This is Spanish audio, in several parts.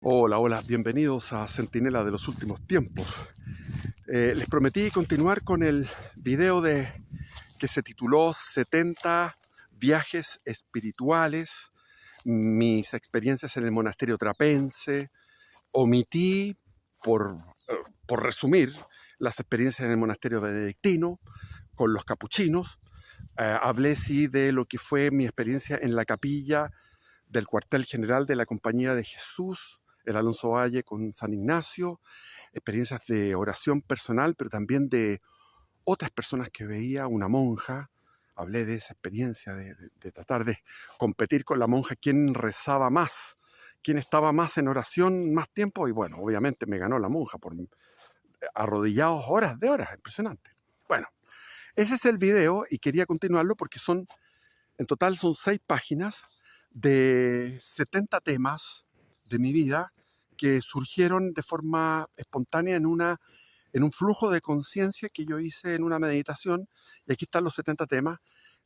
Hola, hola, bienvenidos a Centinela de los Últimos Tiempos. Les prometí continuar con el video que se tituló 70 viajes espirituales, mis experiencias en el monasterio trapense. Omití, por, por resumir, las experiencias en el monasterio benedictino, con los capuchinos. Hablé sí de lo que fue mi experiencia en la capilla del cuartel general de la Compañía de Jesús, el Alonso Valle con San Ignacio, experiencias de oración personal, pero también de otras personas que veía, una monja. Hablé de esa experiencia de tratar de competir con la monja, quién rezaba más, quién estaba más en oración más tiempo, y bueno, obviamente me ganó la monja por arrodillados horas de horas, impresionante. Bueno, ese es el video y quería continuarlo porque en total son 6 páginas de 70 temas de mi vida que surgieron de forma espontánea en un flujo de conciencia que yo hice en una meditación. Y aquí están los 70 temas,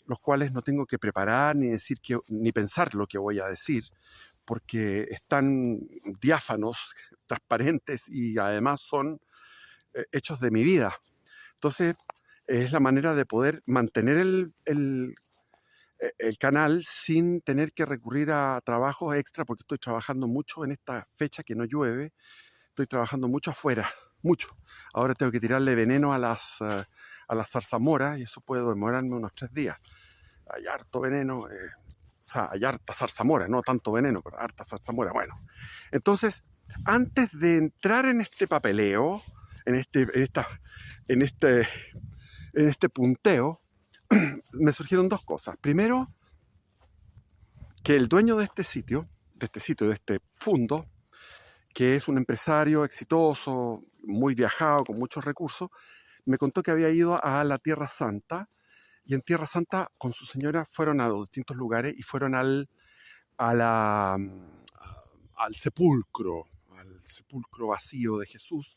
los cuales no tengo que preparar ni pensar lo que voy a decir, porque están diáfanos, transparentes y además son hechos de mi vida. Entonces, es la manera de poder mantener el canal sin tener que recurrir a trabajos extra, porque estoy trabajando mucho en esta fecha que no llueve, estoy trabajando mucho afuera, mucho. Ahora tengo que tirarle veneno a las zarzamoras y eso puede demorarme unos 3 días. Hay harto veneno, o sea, hay harta zarzamora, no tanto veneno, pero harta zarzamora. Bueno, entonces, antes de entrar en este papeleo, en este, en esta, en este, en este punteo, me surgieron dos cosas. Primero, que el dueño de este fondo, que es un empresario exitoso, muy viajado, con muchos recursos, me contó que había ido a la Tierra Santa, y en Tierra Santa con su señora fueron a distintos lugares y fueron a la, al sepulcro vacío de Jesús,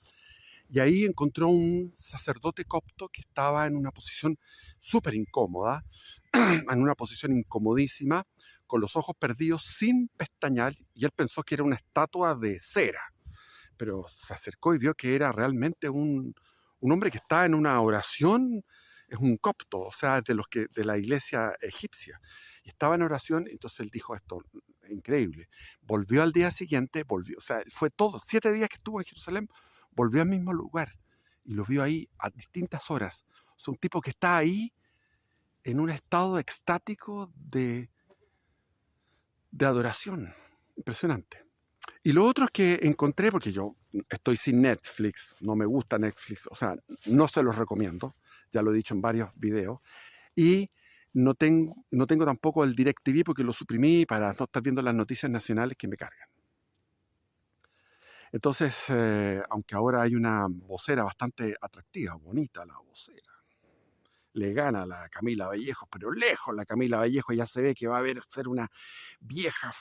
y ahí encontró un sacerdote copto que estaba en una posición súper incómoda, en una posición incomodísima, con los ojos perdidos, sin pestañear, y él pensó que era una estatua de cera, pero se acercó y vio que era realmente un hombre que está en una oración, es un copto, o sea, de la iglesia egipcia, y estaba en oración. Entonces él dijo esto, increíble, volvió al día siguiente, volvió, o sea, fue todo, 7 días que estuvo en Jerusalén, volvió al mismo lugar, y lo vio ahí a distintas horas. Es un tipo que está ahí en un estado extático de adoración, impresionante. Y lo otro es que encontré, porque yo estoy sin Netflix, no me gusta Netflix, o sea, no se los recomiendo, ya lo he dicho en varios videos, y no tengo tampoco el DirecTV porque lo suprimí para no estar viendo las noticias nacionales que me cargan. Entonces, aunque ahora hay una vocera bastante atractiva, bonita la vocera, le gana a la Camila Vallejo, pero lejos la Camila Vallejo, ya se ve que va a ser una vieja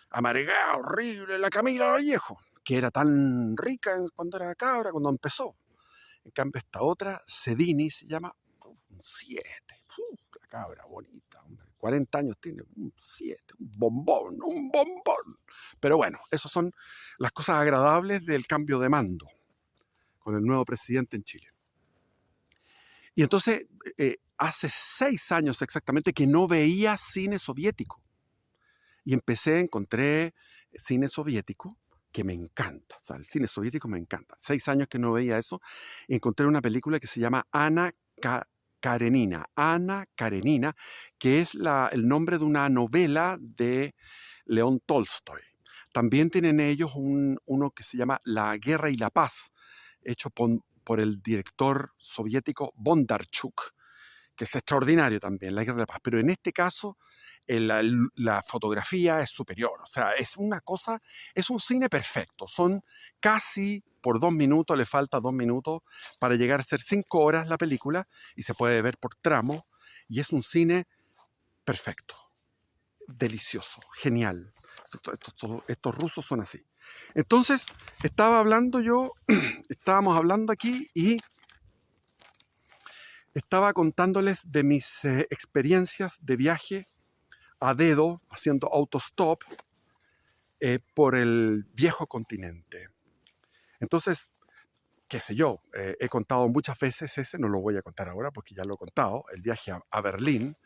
amargada, horrible, la Camila Vallejo, que era tan rica cuando era cabra, cuando empezó. En cambio, esta otra, Sedini se llama, un 7, la cabra bonita, hombre, 40 años tiene, un 7, un bombón, un bombón. Pero bueno, esas son las cosas agradables del cambio de mando con el nuevo presidente en Chile. Y entonces, hace 6 años exactamente que no veía cine soviético. Y encontré cine soviético que me encanta. O sea, el cine soviético me encanta. 6 años que no veía eso. Y encontré una película que se llama Karenina. Ana Karenina, que es el nombre de una novela de León Tolstoy. También tienen ellos uno que se llama La Guerra y la Paz, hecho por el director soviético Bondarchuk, que es extraordinario también, La Guerra de la Paz. Pero en este caso, la fotografía es superior. O sea, es una cosa, es un cine perfecto. Son casi por 2 minutos, le falta 2 minutos para llegar a ser 5 horas la película, y se puede ver por tramo. Y es un cine perfecto, delicioso, genial. Estos rusos son así. Entonces, estábamos hablando aquí y estaba contándoles de mis experiencias de viaje a dedo, haciendo autostop, por el viejo continente. Entonces, qué sé yo, he contado muchas veces ese, no lo voy a contar ahora porque ya lo he contado, el viaje a Berlín,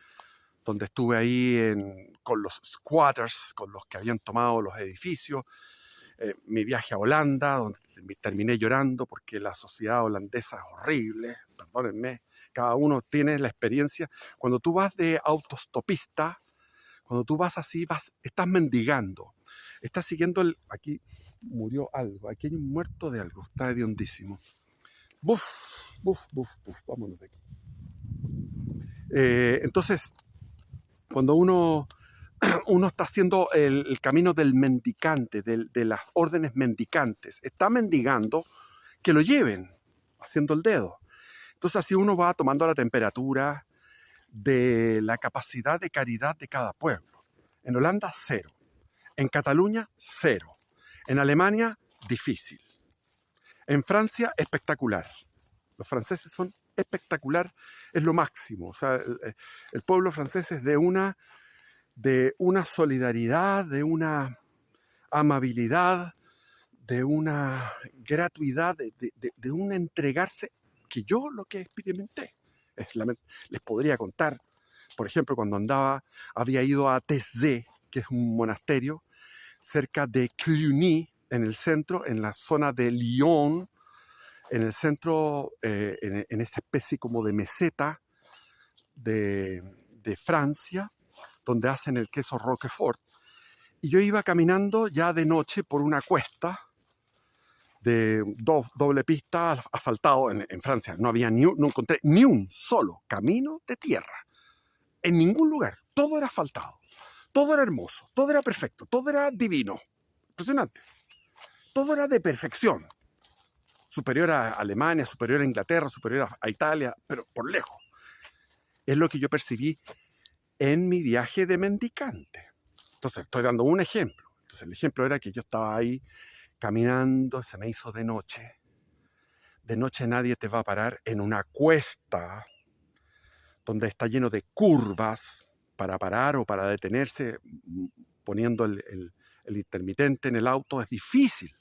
donde estuve ahí con los squatters, con los que habían tomado los edificios, mi viaje a Holanda, donde terminé llorando porque la sociedad holandesa es horrible, perdónenme, cada uno tiene la experiencia. Cuando tú vas de autostopista, cuando tú vas así, estás mendigando, estás siguiendo aquí murió algo, aquí hay un muerto de algo, está hediondísimo. Buf, buf, buf, buf, vámonos de aquí. Entonces, cuando uno está haciendo el camino del mendicante, de las órdenes mendicantes, está mendigando que lo lleven, haciendo el dedo. Entonces así uno va tomando la temperatura de la capacidad de caridad de cada pueblo. En Holanda, 0. En Cataluña, 0. En Alemania, difícil. En Francia, espectacular. Los franceses son espectacular, es lo máximo. O sea, el pueblo francés es de una solidaridad, de una amabilidad, de una gratuidad, de un entregarse que yo lo que experimenté. Les podría contar, por ejemplo, cuando había ido a Thésée, que es un monasterio, cerca de Cluny, en el centro, en la zona de Lyon, en el centro, en esa especie como de meseta de Francia, donde hacen el queso Roquefort. Y yo iba caminando ya de noche por una cuesta de doble pista asfaltado en Francia. No encontré ni un solo camino de tierra. En ningún lugar. Todo era asfaltado. Todo era hermoso. Todo era perfecto. Todo era divino. Impresionante. Todo era de perfección. Superior a Alemania, superior a Inglaterra, superior a Italia, pero por lejos. Es lo que yo percibí en mi viaje de mendicante. Entonces, estoy dando un ejemplo. Entonces, el ejemplo era que yo estaba ahí caminando, se me hizo de noche. De noche nadie te va a parar en una cuesta donde está lleno de curvas para parar o para detenerse, poniendo el intermitente en el auto. Es difícil,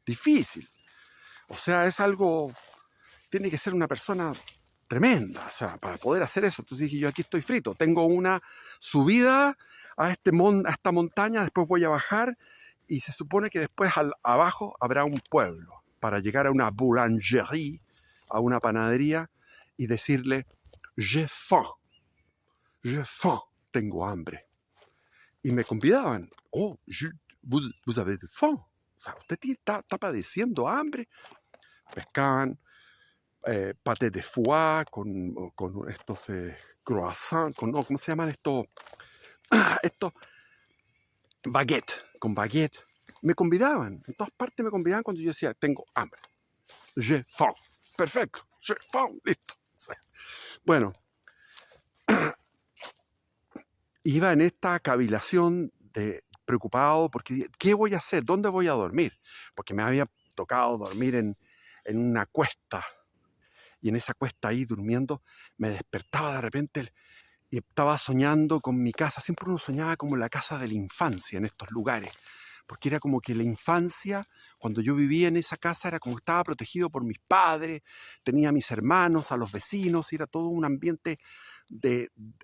difícil. O sea, es algo, tiene que ser una persona tremenda, o sea, para poder hacer eso. Entonces dije, yo aquí estoy frito, tengo una subida a esta montaña, después voy a bajar y se supone que después abajo habrá un pueblo para llegar a una boulangerie, a una panadería y decirle, j'ai faim, tengo hambre. Y me convidaban, vous avez faim, o sea, usted está padeciendo hambre. Pescaban paté de foie con estos croissants, ¿cómo se llaman estos? Estos baguette, con baguette. Me convidaban, en todas partes me convidaban cuando yo decía, tengo hambre. J'ai faim. Perfecto, j'ai faim, listo. Bueno, iba en esta cavilación preocupado porque ¿qué voy a hacer? ¿Dónde voy a dormir? Porque me había tocado dormir en una cuesta. Y en esa cuesta ahí durmiendo, me despertaba de repente y estaba soñando con mi casa. Siempre uno soñaba como la casa de la infancia en estos lugares, porque era como que la infancia, cuando yo vivía en esa casa, era como que estaba protegido por mis padres, tenía a mis hermanos, a los vecinos, y era todo un ambiente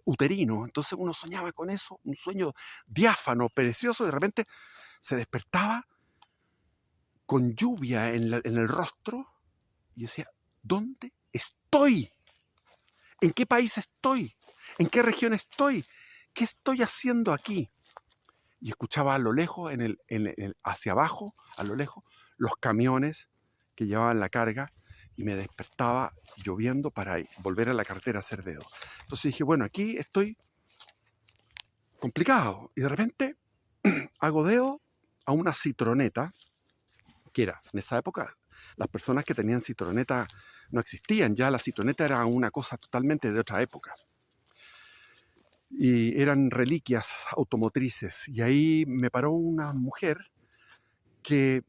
uterino. Entonces uno soñaba con eso, un sueño diáfano, precioso, y de repente se despertaba con lluvia en el rostro y decía, ¿dónde estoy? ¿En qué país estoy? ¿En qué región estoy? ¿Qué estoy haciendo aquí? Y escuchaba a lo lejos, hacia abajo, a lo lejos, los camiones que llevaban la carga y me despertaba lloviendo para volver a la carretera a hacer dedo. Entonces dije, bueno, aquí estoy complicado. Y de repente hago dedo a una citroneta, que era, en esa época, las personas que tenían citroneta no existían, ya la citroneta era una cosa totalmente de otra época. Y eran reliquias automotrices. Y ahí me paró una mujer que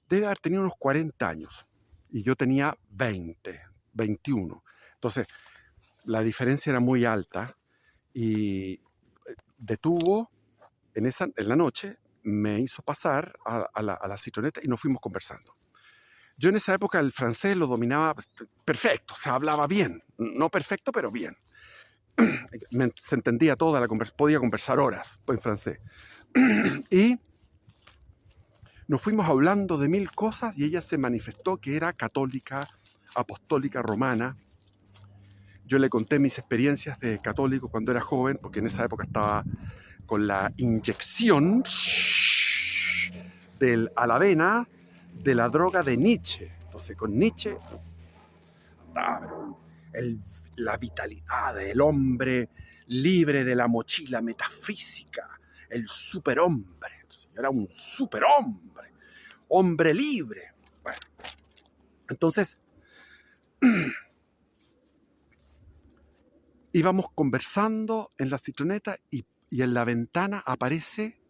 debe haber tenido unos 40 años y yo tenía 20, 21. Entonces, la diferencia era muy alta y detuvo en la noche, me hizo pasar a la citroneta y nos fuimos conversando. Yo en esa época el francés lo dominaba perfecto, o sea, hablaba bien, no perfecto, pero bien. Se entendía toda la conversación, podía conversar horas en francés. Y nos fuimos hablando de mil cosas y ella se manifestó que era católica, apostólica romana. Yo le conté mis experiencias de católico cuando era joven, porque en esa época estaba con la inyección a la vena de la droga de Nietzsche. Entonces con Nietzsche, la vitalidad del hombre libre de la mochila metafísica, el superhombre. Entonces, yo era un superhombre, hombre libre. Bueno, entonces íbamos conversando en la citroneta y en la ventana aparece,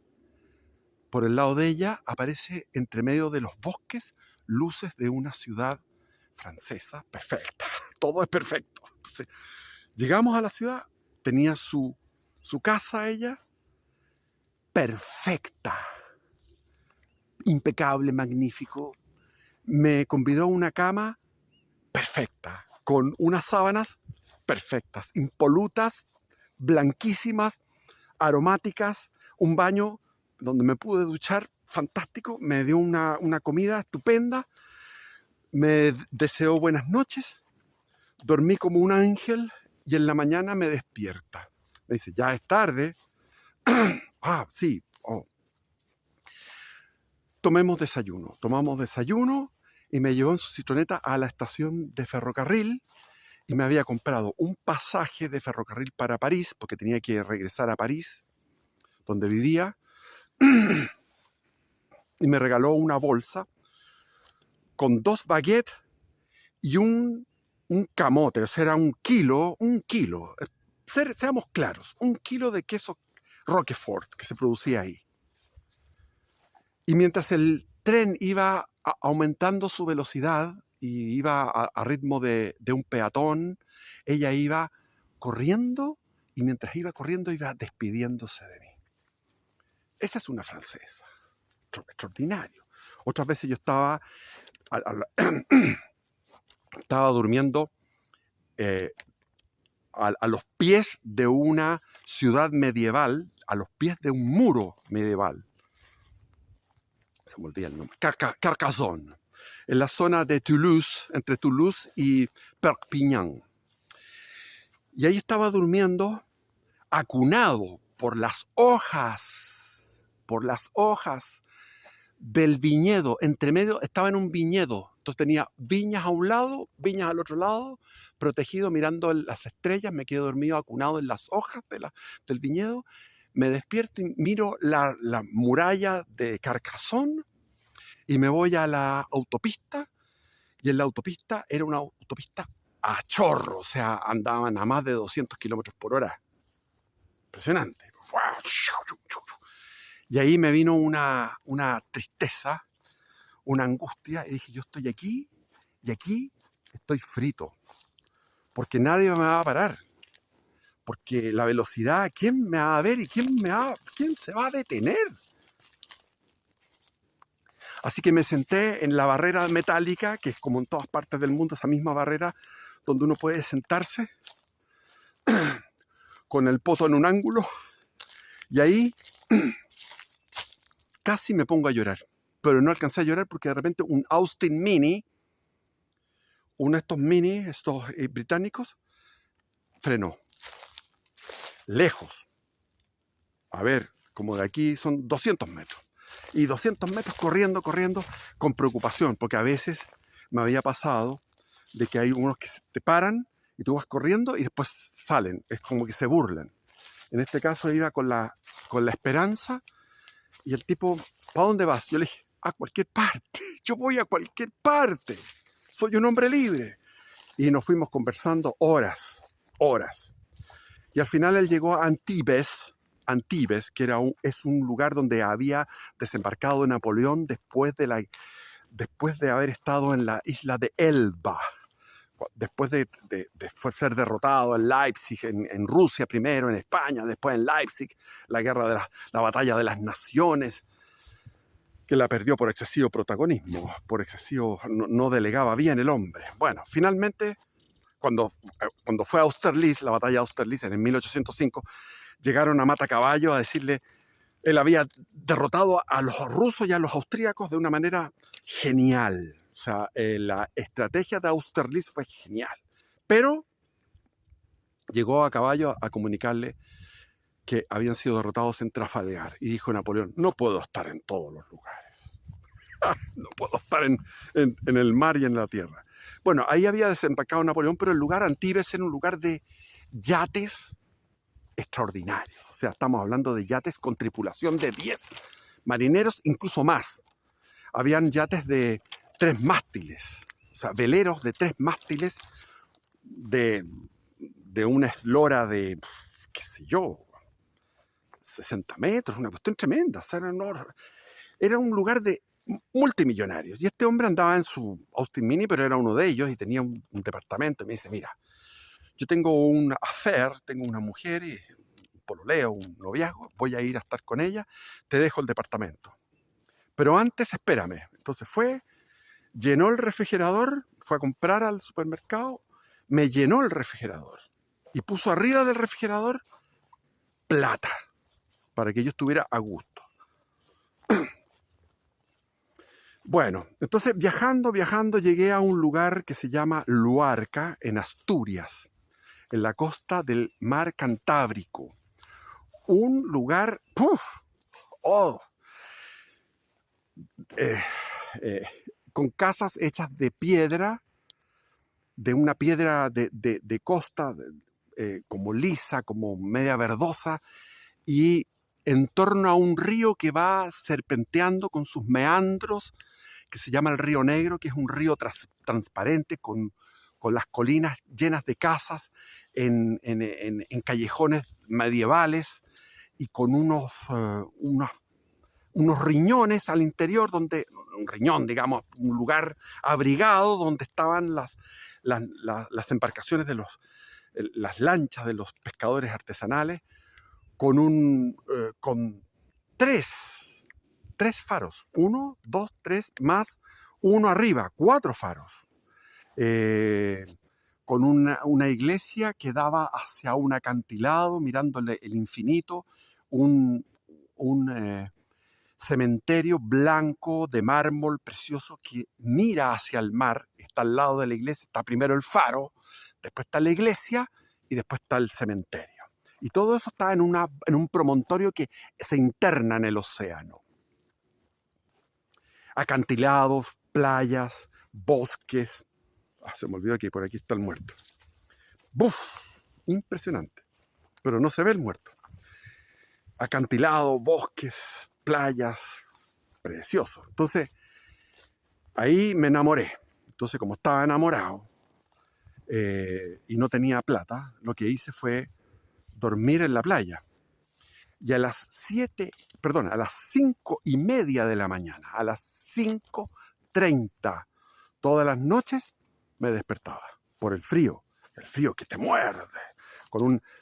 por el lado de ella, aparece entre medio de los bosques luces de una ciudad francesa perfecta. Todo es perfecto. Entonces, llegamos a la ciudad, tenía su casa ella, perfecta, impecable, magnífico. Me convidó a una cama perfecta, con unas sábanas perfectas, impolutas, blanquísimas, aromáticas, un baño donde me pude duchar, fantástico, me dio una comida estupenda, me deseó buenas noches, dormí como un ángel y en la mañana me despierta. Me dice, ya es tarde. Ah, sí. Oh. Tomamos desayuno y me llevó en su citroneta a la estación de ferrocarril y me había comprado un pasaje de ferrocarril para París, porque tenía que regresar a París, donde vivía, y me regaló una bolsa con 2 baguettes y un camote, o sea, era un kilo, seamos claros, 1 kilo de queso Roquefort que se producía ahí. Y mientras el tren iba aumentando su velocidad y iba a ritmo de un peatón, ella iba corriendo y mientras iba corriendo iba despidiéndose de mí. Esa es una francesa. Extraordinario. Otras veces yo estaba durmiendo a los pies de una ciudad medieval, a los pies de un muro medieval. Se me olvida el nombre. Carcassonne. En la zona de Toulouse, entre Toulouse y Perpignan. Y ahí estaba durmiendo, acunado por las hojas del viñedo. Entre medio estaba en un viñedo. Entonces tenía viñas a un lado, viñas al otro lado, protegido mirando las estrellas. Me quedé dormido acunado en las hojas del viñedo. Me despierto y miro la muralla de Carcassonne y me voy a la autopista. Y en la autopista era una autopista a chorro, o sea, andaban a más de 200 kilómetros por hora. Impresionante. Y ahí me vino una tristeza, una angustia, y dije, yo estoy aquí, y aquí estoy frito, porque nadie me va a parar, porque la velocidad, ¿quién me va a ver y quién se va a detener? Así que me senté en la barrera metálica, que es como en todas partes del mundo, esa misma barrera donde uno puede sentarse con el poto en un ángulo, y ahí casi me pongo a llorar, pero no alcancé a llorar porque de repente un Austin Mini, uno de estos Mini, estos británicos, frenó. Lejos. A ver, como de aquí son 200 metros. Y 200 metros corriendo, con preocupación, porque a veces me había pasado de que hay unos que te paran y tú vas corriendo y después salen. Es como que se burlan. En este caso iba con la esperanza y el tipo, ¿para dónde vas? Yo le dije, a cualquier parte. Yo voy a cualquier parte. Soy un hombre libre. Y nos fuimos conversando horas. Y al final él llegó a Antibes, que es un lugar donde había desembarcado Napoleón después de haber estado en la isla de Elba. Después de ser derrotado en Leipzig, en Rusia primero, en España, después en Leipzig, la batalla de las naciones. que la perdió por excesivo protagonismo, por excesivo, no delegaba bien el hombre. Bueno, finalmente, cuando fue a Austerlitz, la batalla de Austerlitz en el 1805, llegaron a Matacaballo a decirle, él había derrotado a los rusos y a los austríacos de una manera genial. O sea, la estrategia de Austerlitz fue genial. Pero llegó a caballo a comunicarle que habían sido derrotados en Trafalgar. Y dijo Napoleón, no puedo estar en todos los lugares. No puedo estar en el mar y en la tierra. Bueno, ahí había desembarcado Napoleón, pero el lugar Antibes era un lugar de yates extraordinarios. O sea, estamos hablando de yates con tripulación de 10 marineros, incluso más. Habían yates de 3 mástiles, o sea, veleros de 3 mástiles de una eslora de, qué sé yo, 60 metros, una cuestión tremenda. O sea, era un lugar de multimillonarios. Y este hombre andaba en su Austin Mini, pero era uno de ellos y tenía un departamento. Y me dice, mira, yo tengo un affair, tengo una mujer y un pololeo, un noviazgo, voy a ir a estar con ella, te dejo el departamento. Pero antes espérame. Entonces fue, llenó el refrigerador, fue a comprar al supermercado, me llenó el refrigerador y puso arriba del refrigerador plata para que yo estuviera a gusto. Bueno, entonces viajando, llegué a un lugar que se llama Luarca, en Asturias, en la costa del mar Cantábrico. Un lugar, con casas hechas de piedra, de una piedra de costa, como lisa, como media verdosa, y en torno a un río que va serpenteando con sus meandros, que se llama el Río Negro, que es un río transparente con las colinas llenas de casas en callejones medievales y con unos riñones al interior, donde un riñón, digamos, un lugar abrigado donde estaban las embarcaciones de las lanchas de los pescadores artesanales, con tres faros, 1, 2, 3, más uno arriba, 4 faros, con una iglesia que daba hacia un acantilado, mirándole el infinito, un cementerio blanco de mármol precioso que mira hacia el mar, está al lado de la iglesia, está primero el faro, después está la iglesia y después está el cementerio. Y todo eso está en un promontorio que se interna en el océano. Acantilados, playas, bosques. Se me olvidó que por aquí está el muerto. ¡Buf! Impresionante. Pero no se ve el muerto. Acantilados, bosques, playas, precioso. Entonces, ahí me enamoré. Entonces, como estaba enamorado y no tenía plata, lo que hice fue dormir en la playa. Y a las 5:30 de la mañana, a las 5:30, todas las noches me despertaba por el frío que te muerde.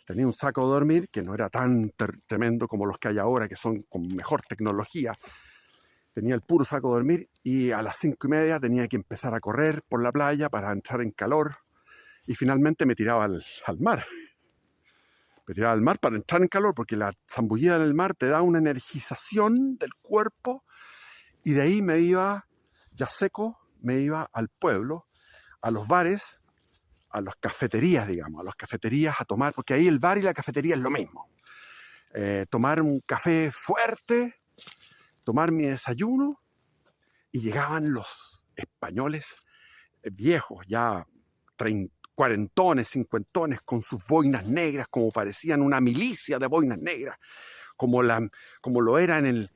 Tenía un saco de dormir que no era tan tremendo como los que hay ahora, que son con mejor tecnología. Tenía el puro saco de dormir y a las 5:30 tenía que empezar a correr por la playa para entrar en calor y finalmente me tiraba al mar. Me tiraba al mar para entrar en calor, porque la zambullida en el mar te da una energización del cuerpo, y de ahí me iba, ya seco, me iba al pueblo, a los bares, a las cafeterías, digamos, a las cafeterías a tomar, porque ahí el bar y la cafetería es lo mismo. Tomar un café fuerte, tomar mi desayuno, y llegaban los españoles viejos, ya 40, 50, con sus boinas negras, como parecían una milicia de boinas negras, como lo era en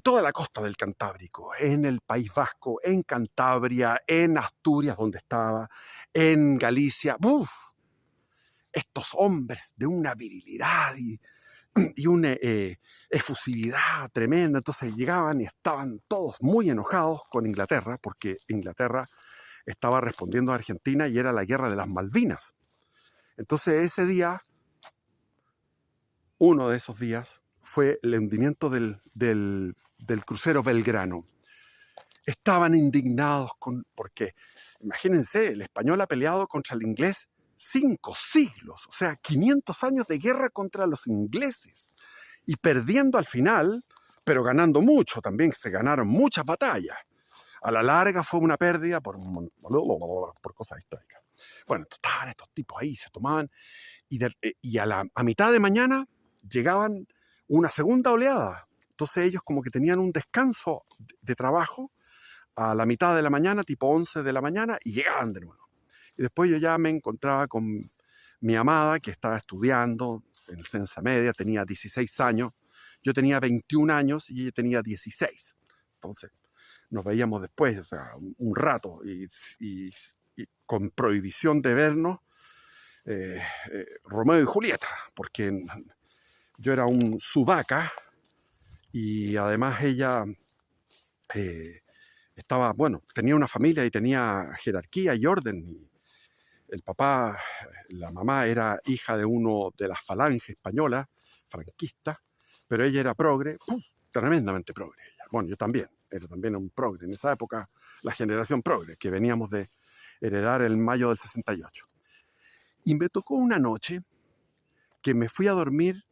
toda la costa del Cantábrico, en el País Vasco, en Cantabria, en Asturias, donde estaba, en Galicia. ¡Uf! Estos hombres de una virilidad y una efusividad tremenda. Entonces llegaban y estaban todos muy enojados con Inglaterra, porque Inglaterra estaba respondiendo a Argentina y era la guerra de las Malvinas. Entonces ese día, uno de esos días, fue el hundimiento del del crucero Belgrano. Estaban indignados porque, imagínense, el español ha peleado contra el inglés 5 siglos, o sea, 500 años de guerra contra los ingleses, y perdiendo al final, pero ganando mucho también, se ganaron muchas batallas. A la larga fue una pérdida por cosas históricas. Bueno, entonces estaban estos tipos ahí, se tomaban, y a mitad de mañana llegaban una segunda oleada. Entonces ellos como que tenían un descanso de trabajo a la mitad de la mañana, tipo 11 de la mañana, y llegaban de nuevo. Y después yo ya me encontraba con mi amada, que estaba estudiando en ciencia media, tenía 16 años, yo tenía 21 años y ella tenía 16. Entonces nos veíamos después, o sea, un rato, y con prohibición de vernos, Romeo y Julieta, porque yo era un sudaca y además ella estaba, bueno, tenía una familia y tenía jerarquía y orden. Y el papá, la mamá era hija de uno de las falanges españolas, franquista, pero ella era progre, tremendamente progre ella. Bueno, yo también, era también un progre. En esa época, la generación progre, que veníamos de heredar el mayo del 68. Y me tocó una noche que me fui a dormir,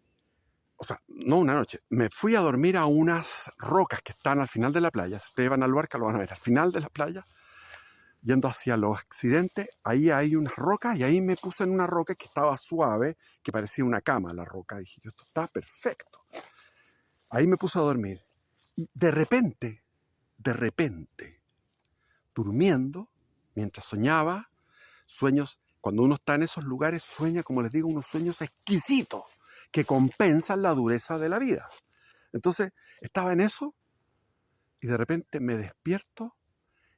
o sea, no una noche, me fui a dormir a unas rocas que están al final de la playa. Si ustedes van al Luarca, lo van a ver, al final de la playa, yendo hacia los occidentes, ahí hay unas rocas, y ahí me puse en una roca que estaba suave, que parecía una cama la roca. Y dije, esto está perfecto. Ahí me puse a dormir. Y de repente, durmiendo, mientras soñaba, sueños, cuando uno está en esos lugares, sueña, como les digo, unos sueños exquisitos que compensan la dureza de la vida. Entonces, estaba en eso y de repente me despierto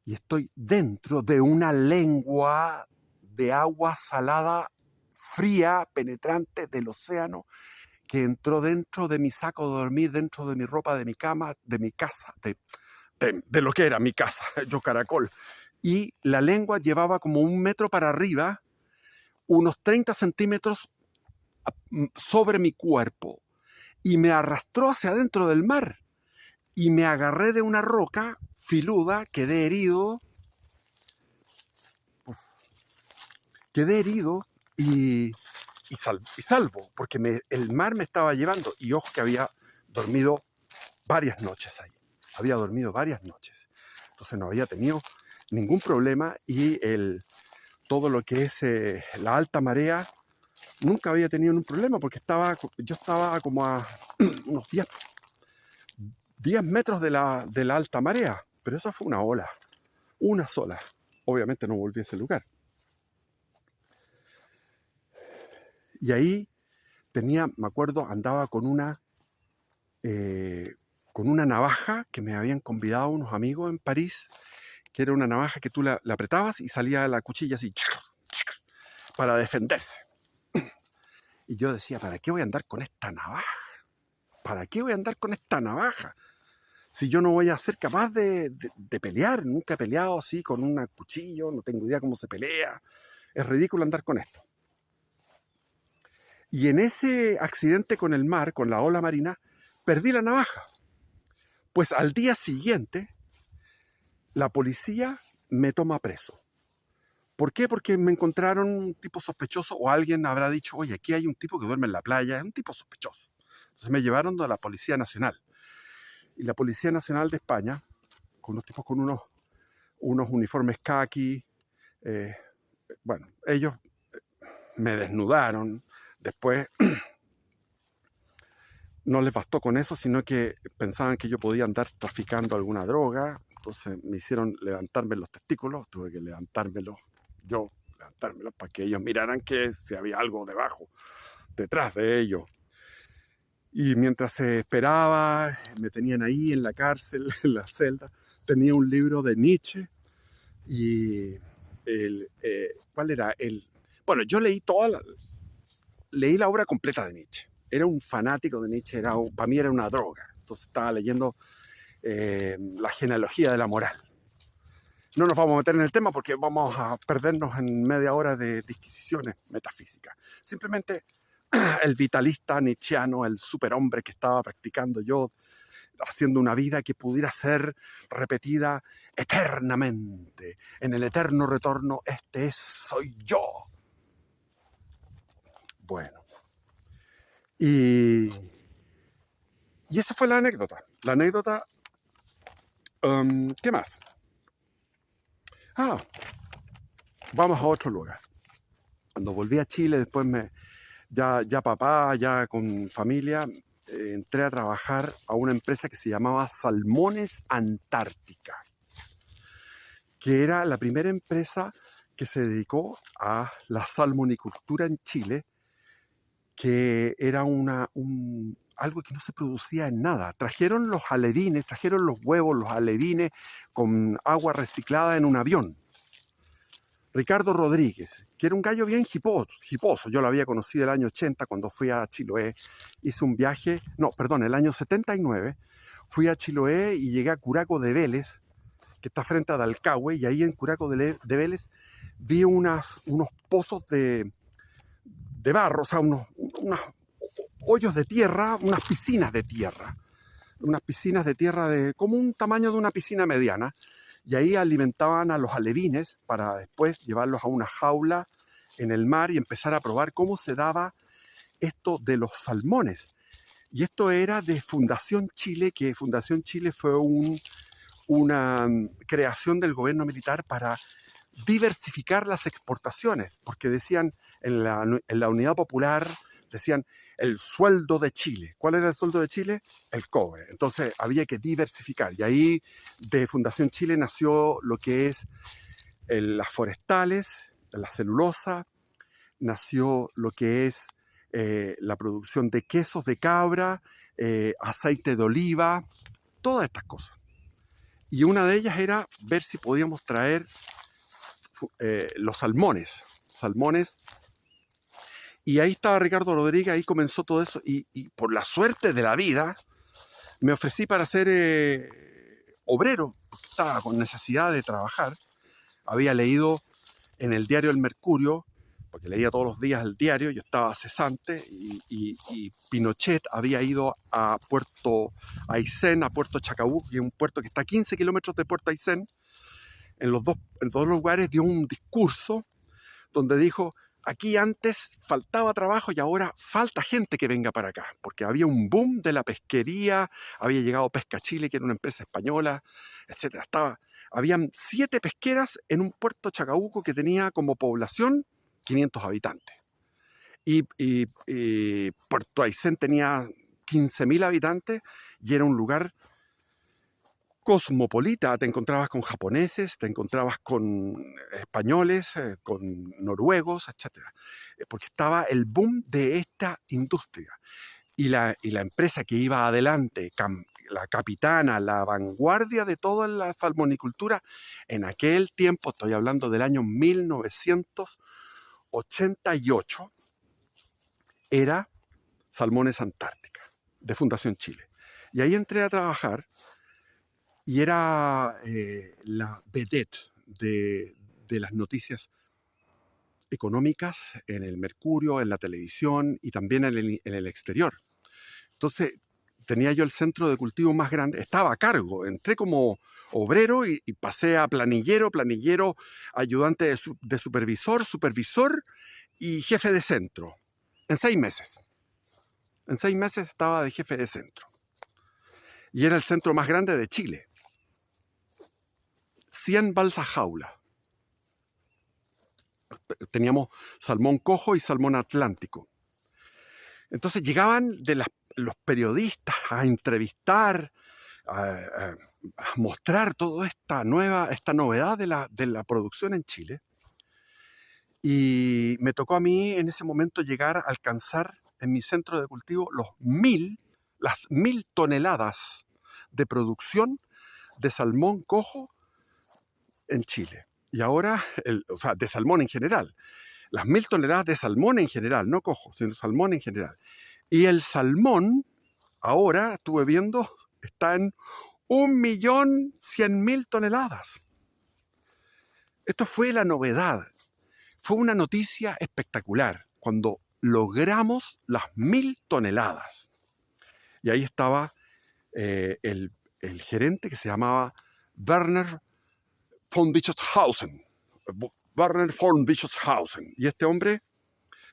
y estoy dentro de una lengua de agua salada, fría, penetrante del océano, que entró dentro de mi saco de dormir, dentro de mi ropa, de mi cama, de mi casa, de lo que era mi casa, yo caracol. Y la lengua llevaba como 1 metro para arriba, unos 30 centímetros sobre mi cuerpo, y me arrastró hacia adentro del mar. Y me agarré de una roca filuda, quedé herido y salvo, porque el mar me estaba llevando. Y ojo que había dormido varias noches ahí. Había dormido varias noches. Entonces no había tenido ningún problema, y todo lo que es la alta marea, nunca había tenido un problema, porque yo estaba como a unos 10 metros de la alta marea. Pero esa fue una ola, una sola. Obviamente no volví a ese lugar. Y ahí me acuerdo, andaba con una navaja que me habían convidado unos amigos en París, que era una navaja que tú la apretabas y salía la cuchilla así, para defenderse. Y yo decía, ¿para qué voy a andar con esta navaja? ¿Para qué voy a andar con esta navaja? Si yo no voy a ser capaz de pelear. Nunca he peleado así con un cuchillo, no tengo idea cómo se pelea. Es ridículo andar con esto. Y en ese accidente con el mar, con la ola marina, perdí la navaja. Pues al día siguiente, la policía me toma preso. ¿Por qué? Porque me encontraron un tipo sospechoso, o alguien habrá dicho, oye, aquí hay un tipo que duerme en la playa, es un tipo sospechoso. Entonces me llevaron a la Policía Nacional. Y la Policía Nacional de España, con unos tipos con unos uniformes khaki, bueno, ellos me desnudaron. Después no les bastó con eso, sino que pensaban que yo podía andar traficando alguna droga. Entonces me hicieron levantarme los testículos, tuve que levantármelos para que ellos miraran que si había algo detrás de ellos. Y mientras se esperaba, me tenían ahí en la cárcel, en la celda. Tenía un libro de Nietzsche y ¿cuál era? Bueno, yo leí la obra completa de Nietzsche. Era un fanático de Nietzsche, para mí era una droga. Entonces estaba leyendo la genealogía de la moral. No nos vamos a meter en el tema porque vamos a perdernos en media hora de disquisiciones metafísicas. Simplemente el vitalista nietzscheano, el superhombre que estaba practicando yo, haciendo una vida que pudiera ser repetida eternamente. En el eterno retorno, soy yo. Bueno, y esa fue la anécdota. La anécdota, ¿qué más? Vamos a otro lugar. Cuando volví a Chile, después ya papá, ya con familia, entré a trabajar a una empresa que se llamaba Salmones Antártica, que era la primera empresa que se dedicó a la salmonicultura en Chile, que era algo que no se producía en nada. Trajeron los alevines, trajeron los huevos, los alevines con agua reciclada en un avión. Ricardo Rodríguez, que era un gallo bien hiposo. Yo lo había conocido el año 80 cuando fui a Chiloé. Hice un viaje, el año 79. Fui a Chiloé y llegué a Curaco de Vélez, que está frente a Dalcahue, y ahí en Curaco de Vélez vi unos pozos de barro, o sea, unos hoyos de tierra, unas piscinas de tierra de como un tamaño de una piscina mediana. Y ahí alimentaban a los alevines para después llevarlos a una jaula en el mar y empezar a probar cómo se daba esto de los salmones. Y esto era de Fundación Chile, que Fundación Chile fue una creación del gobierno militar para diversificar las exportaciones, porque decían en la Unidad Popular, decían el sueldo de Chile. ¿Cuál era el sueldo de Chile? El cobre. Entonces había que diversificar. Y ahí de Fundación Chile nació lo que es las forestales, la celulosa, nació lo que es la producción de quesos de cabra, aceite de oliva, todas estas cosas. Y una de ellas era ver si podíamos traer los salmones. Y ahí estaba Ricardo Rodríguez, ahí comenzó todo eso. Y por la suerte de la vida, me ofrecí para ser obrero, porque estaba con necesidad de trabajar. Había leído en el diario El Mercurio, porque leía todos los días el diario, yo estaba cesante, y Pinochet había ido a Puerto Aysén, a Puerto Chacabuco, que es un puerto que está a 15 kilómetros de Puerto Aysén. En los dos lugares dio un discurso donde dijo: aquí antes faltaba trabajo y ahora falta gente que venga para acá, porque había un boom de la pesquería, había llegado Pesca Chile, que era una empresa española, etc. Habían 7 pesqueras en un puerto Chacabuco que tenía como población 500 habitantes. Y Puerto Aysén tenía 15.000 habitantes y era un lugar cosmopolita. Te encontrabas con japoneses, te encontrabas con españoles, con noruegos, etc. Porque estaba el boom de esta industria. Y la empresa que iba adelante, la capitana, la vanguardia de toda la salmonicultura, en aquel tiempo, estoy hablando del año 1988, era Salmones Antártica, de Fundación Chile. Y ahí entré a trabajar. Y era la vedette de las noticias económicas en el Mercurio, en la televisión y también en el exterior. Entonces tenía yo el centro de cultivo más grande, estaba a cargo, entré como obrero y pasé a planillero, ayudante de supervisor y jefe de centro, en 6 meses. En 6 meses estaba de jefe de centro. Y era el centro más grande de Chile. 100 balsas jaula. Teníamos salmón cojo y salmón atlántico. Entonces llegaban los periodistas a entrevistar, a mostrar toda esta novedad de la producción en Chile. Y me tocó a mí en ese momento llegar a alcanzar en mi centro de cultivo las 1000 toneladas de producción de salmón cojo en Chile. Y ahora, de salmón en general. Las 1000 toneladas de salmón en general, no cojo, sino salmón en general. Y el salmón, ahora estuve viendo, está en 1.100.000 toneladas. Esto fue la novedad. Fue una noticia espectacular cuando logramos las 1000 toneladas. Y ahí estaba el gerente, que se llamaba Werner von Bischofshausen. Werner von Bischofshausen. Y este hombre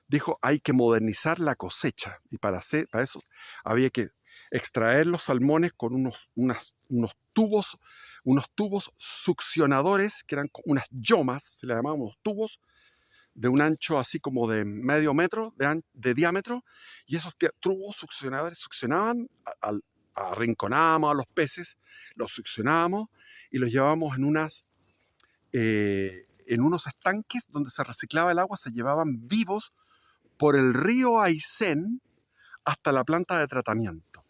dijo, hay que modernizar la cosecha. Y para eso había que extraer los salmones con unos tubos succionadores, que eran unas yomas, se le llamaban unos tubos, de un ancho así como de medio metro de diámetro, y esos tubos succionadores succionaban, arrinconábamos a los peces, los succionábamos y los llevábamos en unos estanques donde se reciclaba el agua, se llevaban vivos por el río Aysén hasta la planta de tratamiento.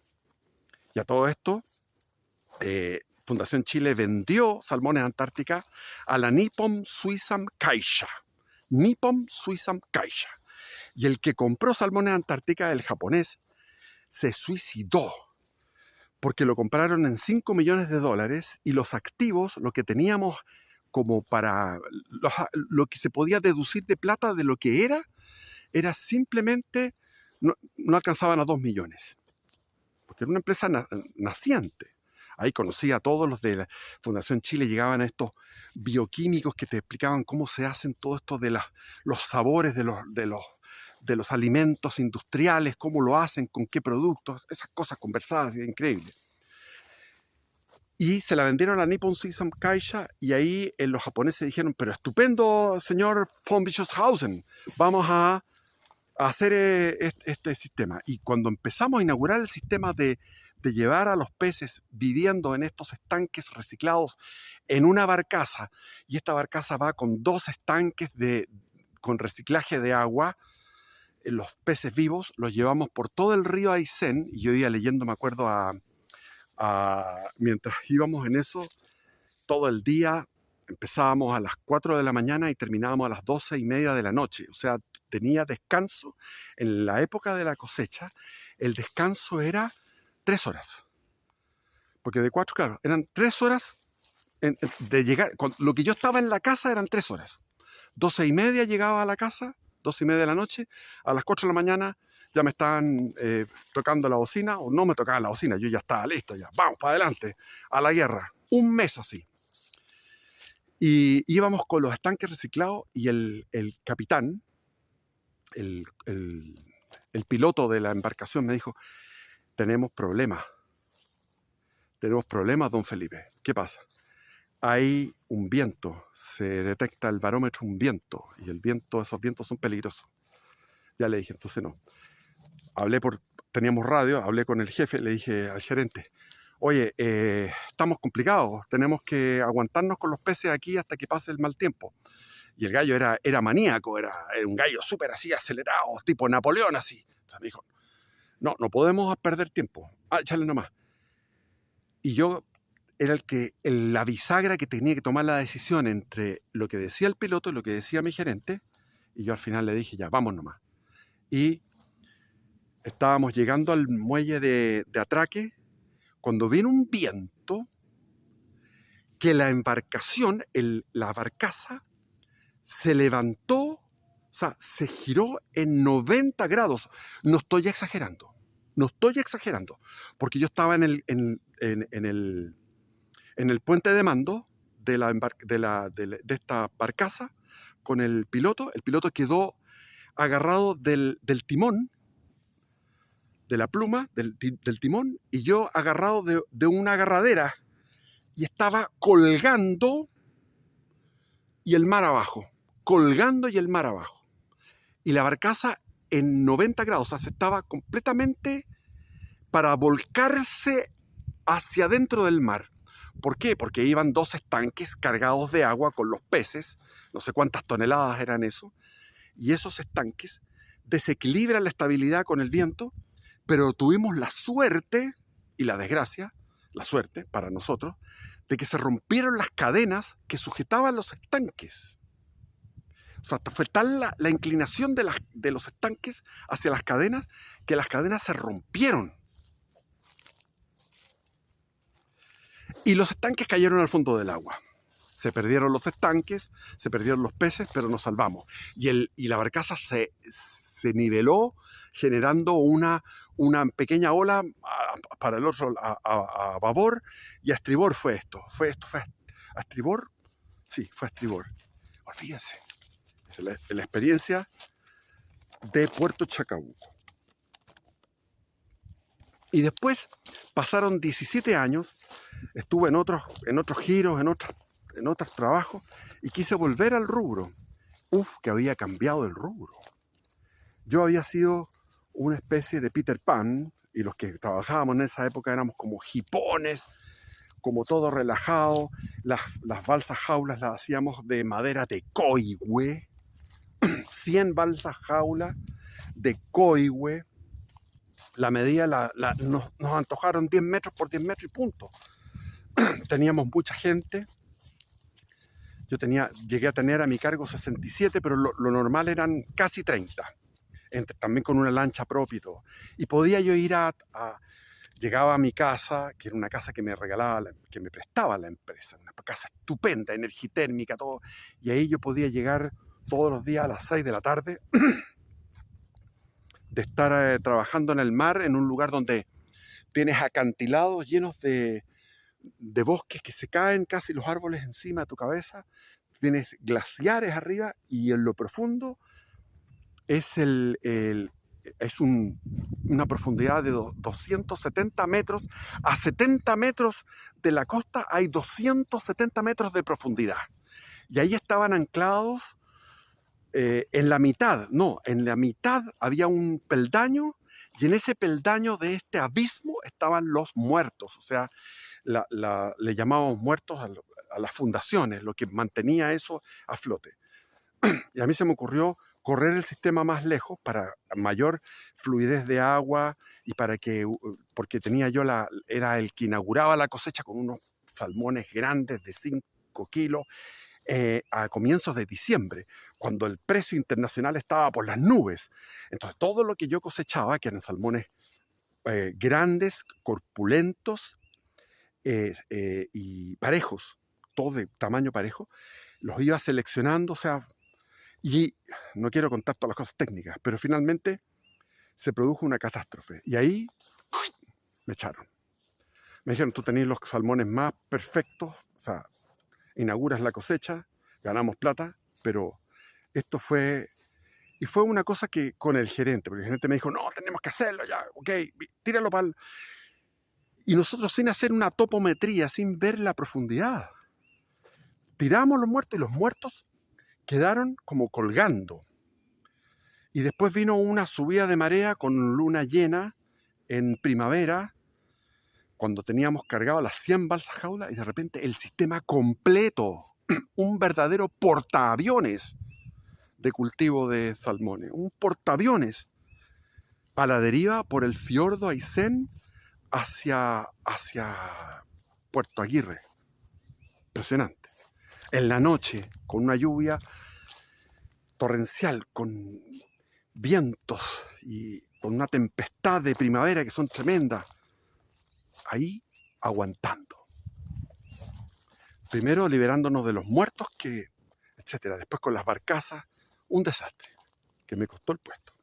Y a todo esto, Fundación Chile vendió Salmones Antártica a la Nippon Suisam Kaisha. Nippon Suisam Kaisha. Y el que compró Salmones Antártica, el japonés, se suicidó porque lo compraron en $5 millones y los activos, lo que teníamos como para lo que se podía deducir de plata de lo que era simplemente, no alcanzaban a 2 millones. Porque era una empresa naciente. Ahí conocí a todos los de la Fundación Chile, llegaban a estos bioquímicos que te explicaban cómo se hacen todo esto de los sabores de los alimentos industriales, cómo lo hacen, con qué productos, esas cosas conversadas, increíbles. Y se la vendieron a Nippon Suisam Kaisha y ahí los japoneses dijeron, pero estupendo, señor von Bischofshausen, vamos a hacer este sistema. Y cuando empezamos a inaugurar el sistema de llevar a los peces viviendo en estos estanques reciclados en una barcaza, y esta barcaza va con 2 estanques con reciclaje de agua, los peces vivos los llevamos por todo el río Aysén, y yo iba leyendo, me acuerdo, mientras íbamos en eso, todo el día, empezábamos a las 4 de la mañana y terminábamos a las 12:30 de la noche, o sea, tenía descanso. En la época de la cosecha, el descanso era 3 horas. Porque de 4, claro, eran 3 horas de llegar. Lo que yo estaba en la casa eran 3 horas. 12:30 llegaba a la casa, 12:30 de la noche. A las 4 de la mañana ya me estaban tocando la bocina, o no me tocaban la bocina, yo ya estaba listo, ya, vamos, para adelante, a la guerra. Un mes así. Y íbamos con los estanques reciclados y el capitán, el piloto de la embarcación me dijo, tenemos problemas, don Felipe. ¿Qué pasa? Hay un viento, se detecta el barómetro un viento, y esos vientos son peligrosos. Ya le dije, entonces no. Teníamos radio, hablé con el jefe, le dije al gerente, oye, estamos complicados, tenemos que aguantarnos con los peces aquí hasta que pase el mal tiempo. Y el gallo era maníaco, era un gallo súper así acelerado, tipo Napoleón así. Entonces me dijo, no podemos perder tiempo, échale nomás. Y yo era la bisagra que tenía que tomar la decisión entre lo que decía el piloto y lo que decía mi gerente, y yo al final le dije, ya, vamos nomás. Y estábamos llegando al muelle de atraque, cuando viene un viento que la embarcación, la barcaza, se levantó, o sea, se giró en 90 grados. No estoy exagerando, porque yo estaba en el puente de mando de esta barcaza con el piloto. El piloto quedó agarrado del timón, de la pluma del timón, y yo agarrado de una agarradera, y estaba colgando y el mar abajo. Y la barcaza en 90 grados, o sea, se estaba completamente para volcarse hacia adentro del mar. ¿Por qué? Porque iban 2 estanques cargados de agua con los peces, no sé cuántas toneladas eran eso, y esos estanques desequilibran la estabilidad con el viento, pero tuvimos la suerte y la desgracia, la suerte para nosotros, de que se rompieron las cadenas que sujetaban los estanques. O sea, fue tal la inclinación de los estanques hacia las cadenas que las cadenas se rompieron. Y los estanques cayeron al fondo del agua. Se perdieron los estanques, se perdieron los peces, pero nos salvamos. Y la barcaza se se niveló, generando una pequeña ola para el otro, a babor, y a estribor fue esto. ¿Fue a estribor? Sí, fue a estribor. Fíjense, es la experiencia de Puerto Chacabuco. Y después pasaron 17 años, estuve en otros giros, en otros trabajos, y quise volver al rubro. Que había cambiado el rubro. Yo había sido una especie de Peter Pan, y los que trabajábamos en esa época éramos como hipones, como todo relajado. Las balsas jaulas las hacíamos de madera de coigüe, 100 balsas jaulas de coigüe. La medida nos antojaron 10 metros por 10 metros y punto. Teníamos mucha gente. Yo llegué a tener a mi cargo 67, pero lo normal eran casi 30. También con una lancha propia y todo. Y podía yo ir llegaba a mi casa, que era una casa que me regalaba, que me prestaba la empresa, una casa estupenda, energitérmica, todo. Y ahí yo podía llegar todos los días a las 6 de la tarde, de estar trabajando en el mar, en un lugar donde tienes acantilados llenos de bosques que se caen casi los árboles encima de tu cabeza, tienes glaciares arriba, y en lo profundo es una profundidad de 270 metros. A 70 metros de la costa hay 270 metros de profundidad. Y ahí estaban anclados en la mitad había un peldaño, y en ese peldaño de este abismo estaban los muertos. O sea, le llamábamos muertos a las fundaciones, lo que mantenía eso a flote. Y a mí se me ocurrió correr el sistema más lejos para mayor fluidez de agua, y porque era el que inauguraba la cosecha con unos salmones grandes de 5 kilos a comienzos de diciembre, cuando el precio internacional estaba por las nubes. Entonces todo lo que yo cosechaba, que eran salmones grandes, corpulentos y parejos, todos de tamaño parejo, los iba seleccionando. O sea, y no quiero contar todas las cosas técnicas, pero finalmente se produjo una catástrofe. Y ahí me echaron. Me dijeron: tú tenés los salmones más perfectos, o sea, inauguras la cosecha, ganamos plata, pero esto fue... Y fue una cosa que con el gerente, porque el gerente me dijo: no, tenemos que hacerlo ya, ok, tíralo para el... Y nosotros, sin hacer una topometría, sin ver la profundidad, tiramos los muertos, y los muertos quedaron como colgando. Y después vino una subida de marea con luna llena en primavera, cuando teníamos cargado las 100 balsas jaulas, y de repente el sistema completo, un verdadero portaaviones de cultivo de salmones, un portaaviones a la deriva por el fiordo Aysén hacia Puerto Aguirre. Impresionante. En la noche, con una lluvia torrencial, con vientos y con una tempestad de primavera que son tremendas, ahí aguantando. Primero liberándonos de los muertos, etcétera. Después con las barcazas, un desastre que me costó el puesto.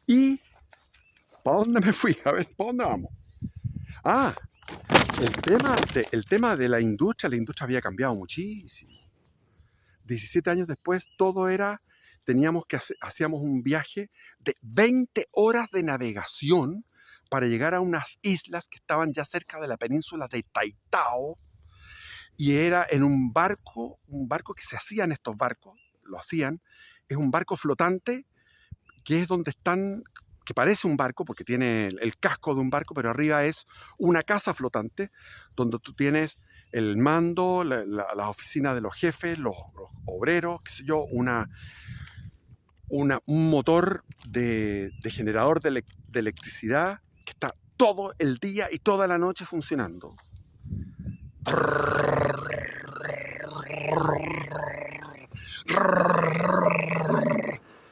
¿Y para dónde me fui? A ver, ¿para dónde vamos? El tema de la industria había cambiado muchísimo. 17 años después, hacíamos un viaje de 20 horas de navegación para llegar a unas islas que estaban ya cerca de la península de Taitao, y era en un barco que se hacían estos barcos, es un barco flotante, que es donde están, que parece un barco porque tiene el casco de un barco, pero arriba es una casa flotante, donde tú tienes el mando, la oficina de los jefes, los obreros, qué sé yo, un motor de generador de electricidad que está todo el día y toda la noche funcionando.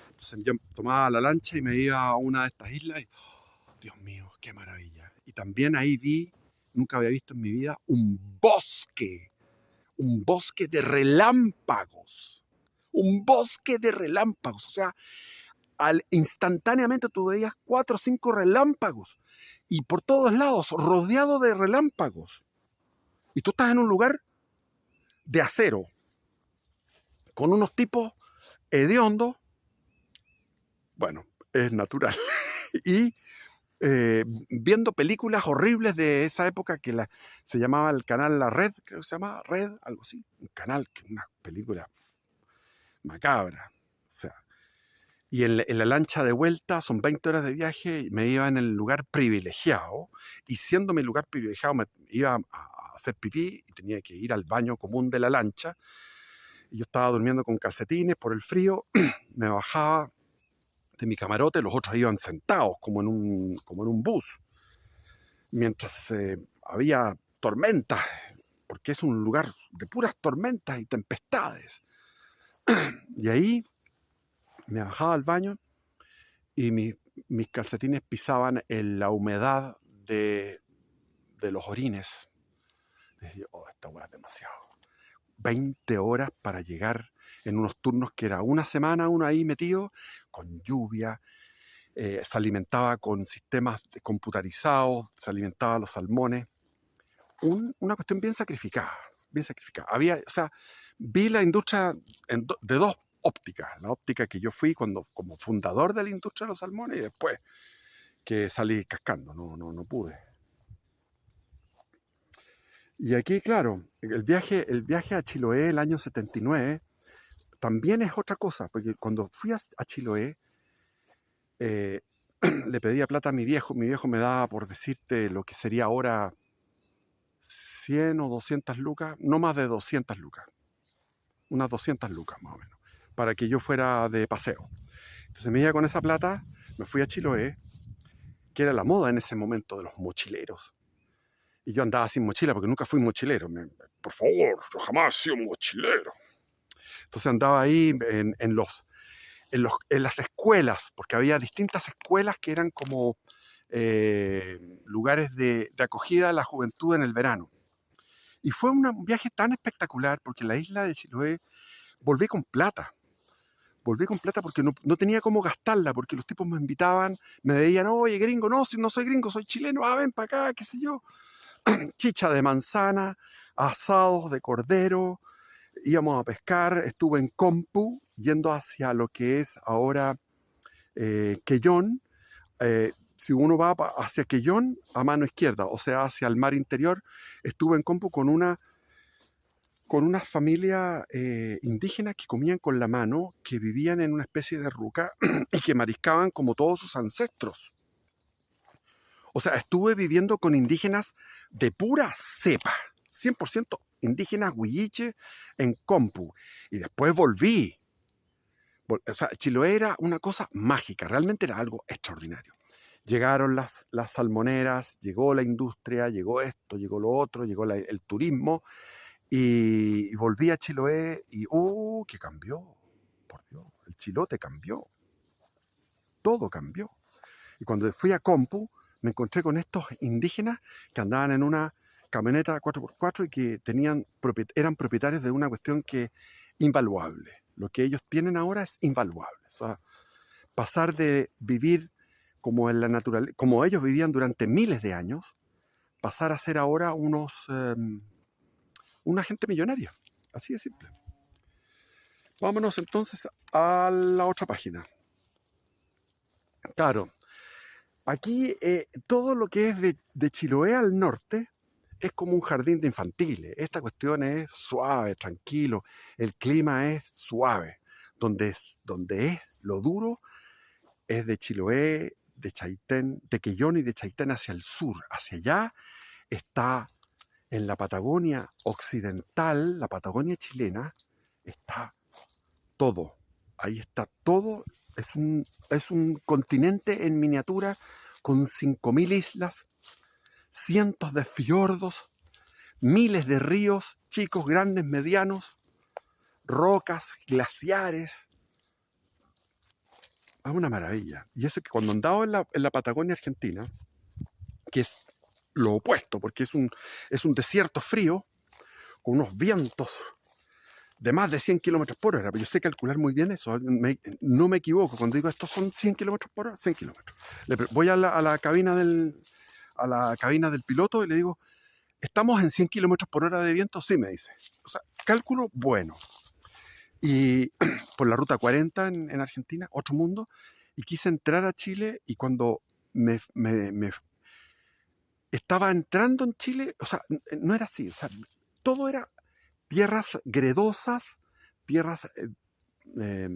Entonces yo tomaba la lancha y me iba a una de estas islas y, Dios mío, qué maravilla. Y también ahí nunca había visto en mi vida, un bosque de relámpagos. un bosque de relámpagos. O sea, instantáneamente tú veías 4 o 5 relámpagos y por todos lados, rodeado de relámpagos. Y tú estás en un lugar de acero, con unos tipos hediondos. Bueno, es natural. Y viendo películas horribles de esa época que se llamaba el canal La Red, creo que se llamaba Red, algo así. Un canal, una película macabra. O sea, y en la lancha de vuelta, son 20 horas de viaje, y me iba en el lugar privilegiado, y siendo mi lugar privilegiado me iba a hacer pipí y tenía que ir al baño común de la lancha, y yo estaba durmiendo con calcetines por el frío, me bajaba de mi camarote, los otros iban sentados como en un bus, mientras había tormentas, porque es un lugar de puras tormentas y tempestades. Y ahí me bajaba al baño y mis calcetines pisaban en la humedad de los orines. Y dije, oh, esta hueá es demasiado. 20 horas para llegar en unos turnos que era una semana, uno ahí metido, con lluvia, se alimentaba con sistemas computarizados, se alimentaba los salmones. Una cuestión bien sacrificada, bien sacrificada. O sea, vi la industria de dos ópticas. La óptica que yo fui como fundador de la industria de los salmones y después que salí cascando, no pude. Y aquí, claro, el viaje a Chiloé el año 79 también es otra cosa, porque cuando fui a Chiloé, le pedía plata a mi viejo me daba, por decirte, lo que sería ahora 100 o 200 lucas, no más de 200 lucas, unas 200 lucas más o menos, para que yo fuera de paseo. Entonces me iba con esa plata, me fui a Chiloé, que era la moda en ese momento de los mochileros. Y yo andaba sin mochila porque nunca fui mochilero. Por favor, yo jamás he sido mochilero. Entonces andaba ahí en las escuelas, porque había distintas escuelas que eran como lugares de acogida a la juventud en el verano. Y fue un viaje tan espectacular porque en la isla de Chiloé volví con plata. Volví con plata porque no tenía cómo gastarla, porque los tipos me invitaban, me veían, oye, gringo, no, si no soy gringo, soy chileno, ven para acá, qué sé yo. Chicha de manzana, asados de cordero, íbamos a pescar, estuve en Compu, yendo hacia lo que es ahora Quellón. Si uno va hacia Quellón, a mano izquierda, o sea, hacia el mar interior, estuve en Compu con una familia indígena que comían con la mano, que vivían en una especie de ruca y que mariscaban como todos sus ancestros. O sea, estuve viviendo con indígenas de pura cepa, 100% indígenas huilliche en Compu. Y después volví. O sea, Chiloé era una cosa mágica, realmente era algo extraordinario. Llegaron las salmoneras, llegó la industria, llegó esto, llegó lo otro, llegó el turismo. Y volví a Chiloé y que cambió. Por Dios, el chilote cambió. Todo cambió. Y cuando fui a Compu, me encontré con estos indígenas que andaban en una camioneta 4x4 y que eran propietarios de una cuestión que invaluable. Lo que ellos tienen ahora es invaluable. O sea, pasar de vivir como en la naturaleza, como ellos vivían durante miles de años, pasar a ser ahora una gente millonaria. Así de simple. Vámonos entonces a la otra página. Claro, aquí todo lo que es de Chiloé al norte es como un jardín de infantiles. Esta cuestión es suave, tranquilo. El clima es suave. Donde es lo duro es de Chiloé, de Chaitén, de Quellón y de Chaitén hacia el sur. Hacia allá está en la Patagonia occidental, la Patagonia chilena, está todo. Ahí está todo. Es un continente en miniatura con 5.000 islas, cientos de fiordos, miles de ríos, chicos, grandes, medianos, rocas, glaciares. Es una maravilla. Y eso es que cuando andaba en la Patagonia Argentina, que es lo opuesto, porque es un desierto frío, con unos vientos de más de 100 kilómetros por hora, pero yo sé calcular muy bien eso, no me equivoco, cuando digo estos son 100 kilómetros por hora, 100 kilómetros. Voy a la cabina del piloto y le digo, ¿estamos en 100 kilómetros por hora de viento? Sí, me dice. O sea, cálculo bueno. Y por la ruta 40 en Argentina, otro mundo, y quise entrar a Chile y cuando me estaba entrando en Chile, o sea, no era así, o sea, todo era tierras gredosas, tierras eh,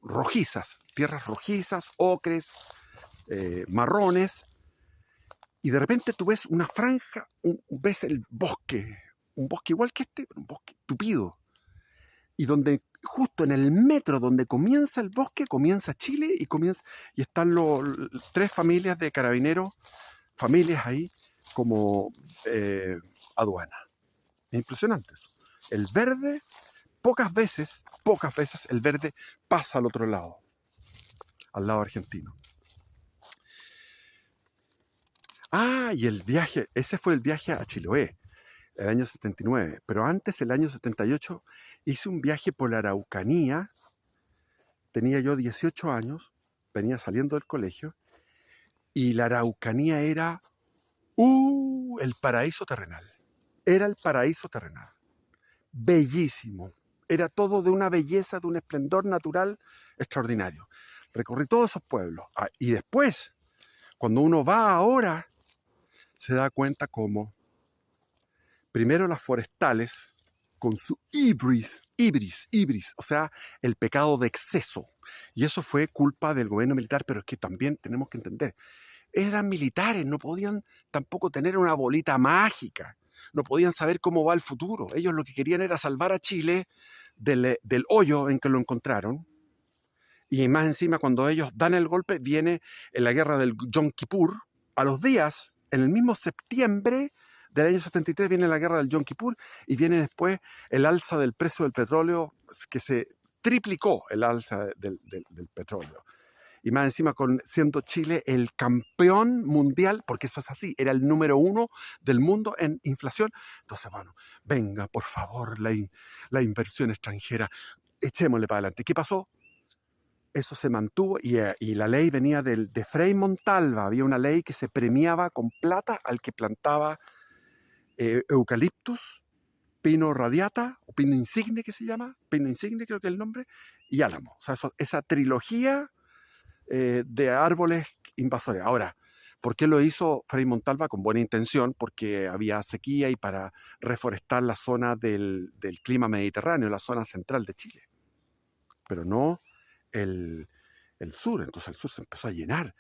rojizas, tierras rojizas, ocres, marrones, y de repente tú ves una franja, ves el bosque, un bosque igual que este, pero un bosque tupido, y donde justo en el metro donde comienza el bosque, comienza Chile y están tres familias de carabineros, familias ahí como aduana. Es impresionante eso. El verde, pocas veces el verde pasa al otro lado, al lado argentino. Y el viaje, ese fue el viaje a Chiloé, el año 79. Pero antes, el año 78, hice un viaje por la Araucanía. Tenía yo 18 años, venía saliendo del colegio, y la Araucanía era el paraíso terrenal. Era el paraíso terrenal. Bellísimo. Era todo de una belleza, de un esplendor natural extraordinario. Recorrí todos esos pueblos. Y después, cuando uno va ahora, se da cuenta cómo, primero las forestales, con su ibris, o sea, el pecado de exceso. Y eso fue culpa del gobierno militar, pero es que también tenemos que entender, eran militares, no podían tampoco tener una bolita mágica, no podían saber cómo va el futuro. Ellos lo que querían era salvar a Chile del hoyo en que lo encontraron. Y más encima, cuando ellos dan el golpe, viene en la guerra del Yom Kippur. A los días, en el mismo septiembre del año 73, viene la guerra del Yom Kippur y viene después el alza del precio del petróleo, que se triplicó el alza del petróleo. Y más encima, siendo Chile el campeón mundial, porque eso es así, era el número 1 del mundo en inflación. Entonces, bueno, venga, por favor, la inversión extranjera, echémosle para adelante. ¿Qué pasó? Eso se mantuvo y la ley venía de Frei Montalva. Había una ley que se premiaba con plata al que plantaba eucaliptus, pino radiata, o pino insigne que se llama, pino insigne creo que es el nombre, y álamo. O sea, esa trilogía de árboles invasores. Ahora, ¿por qué lo hizo Frei Montalva? Con buena intención, porque había sequía y para reforestar la zona del clima mediterráneo, la zona central de Chile. Pero no el sur. Entonces el sur se empezó a llenar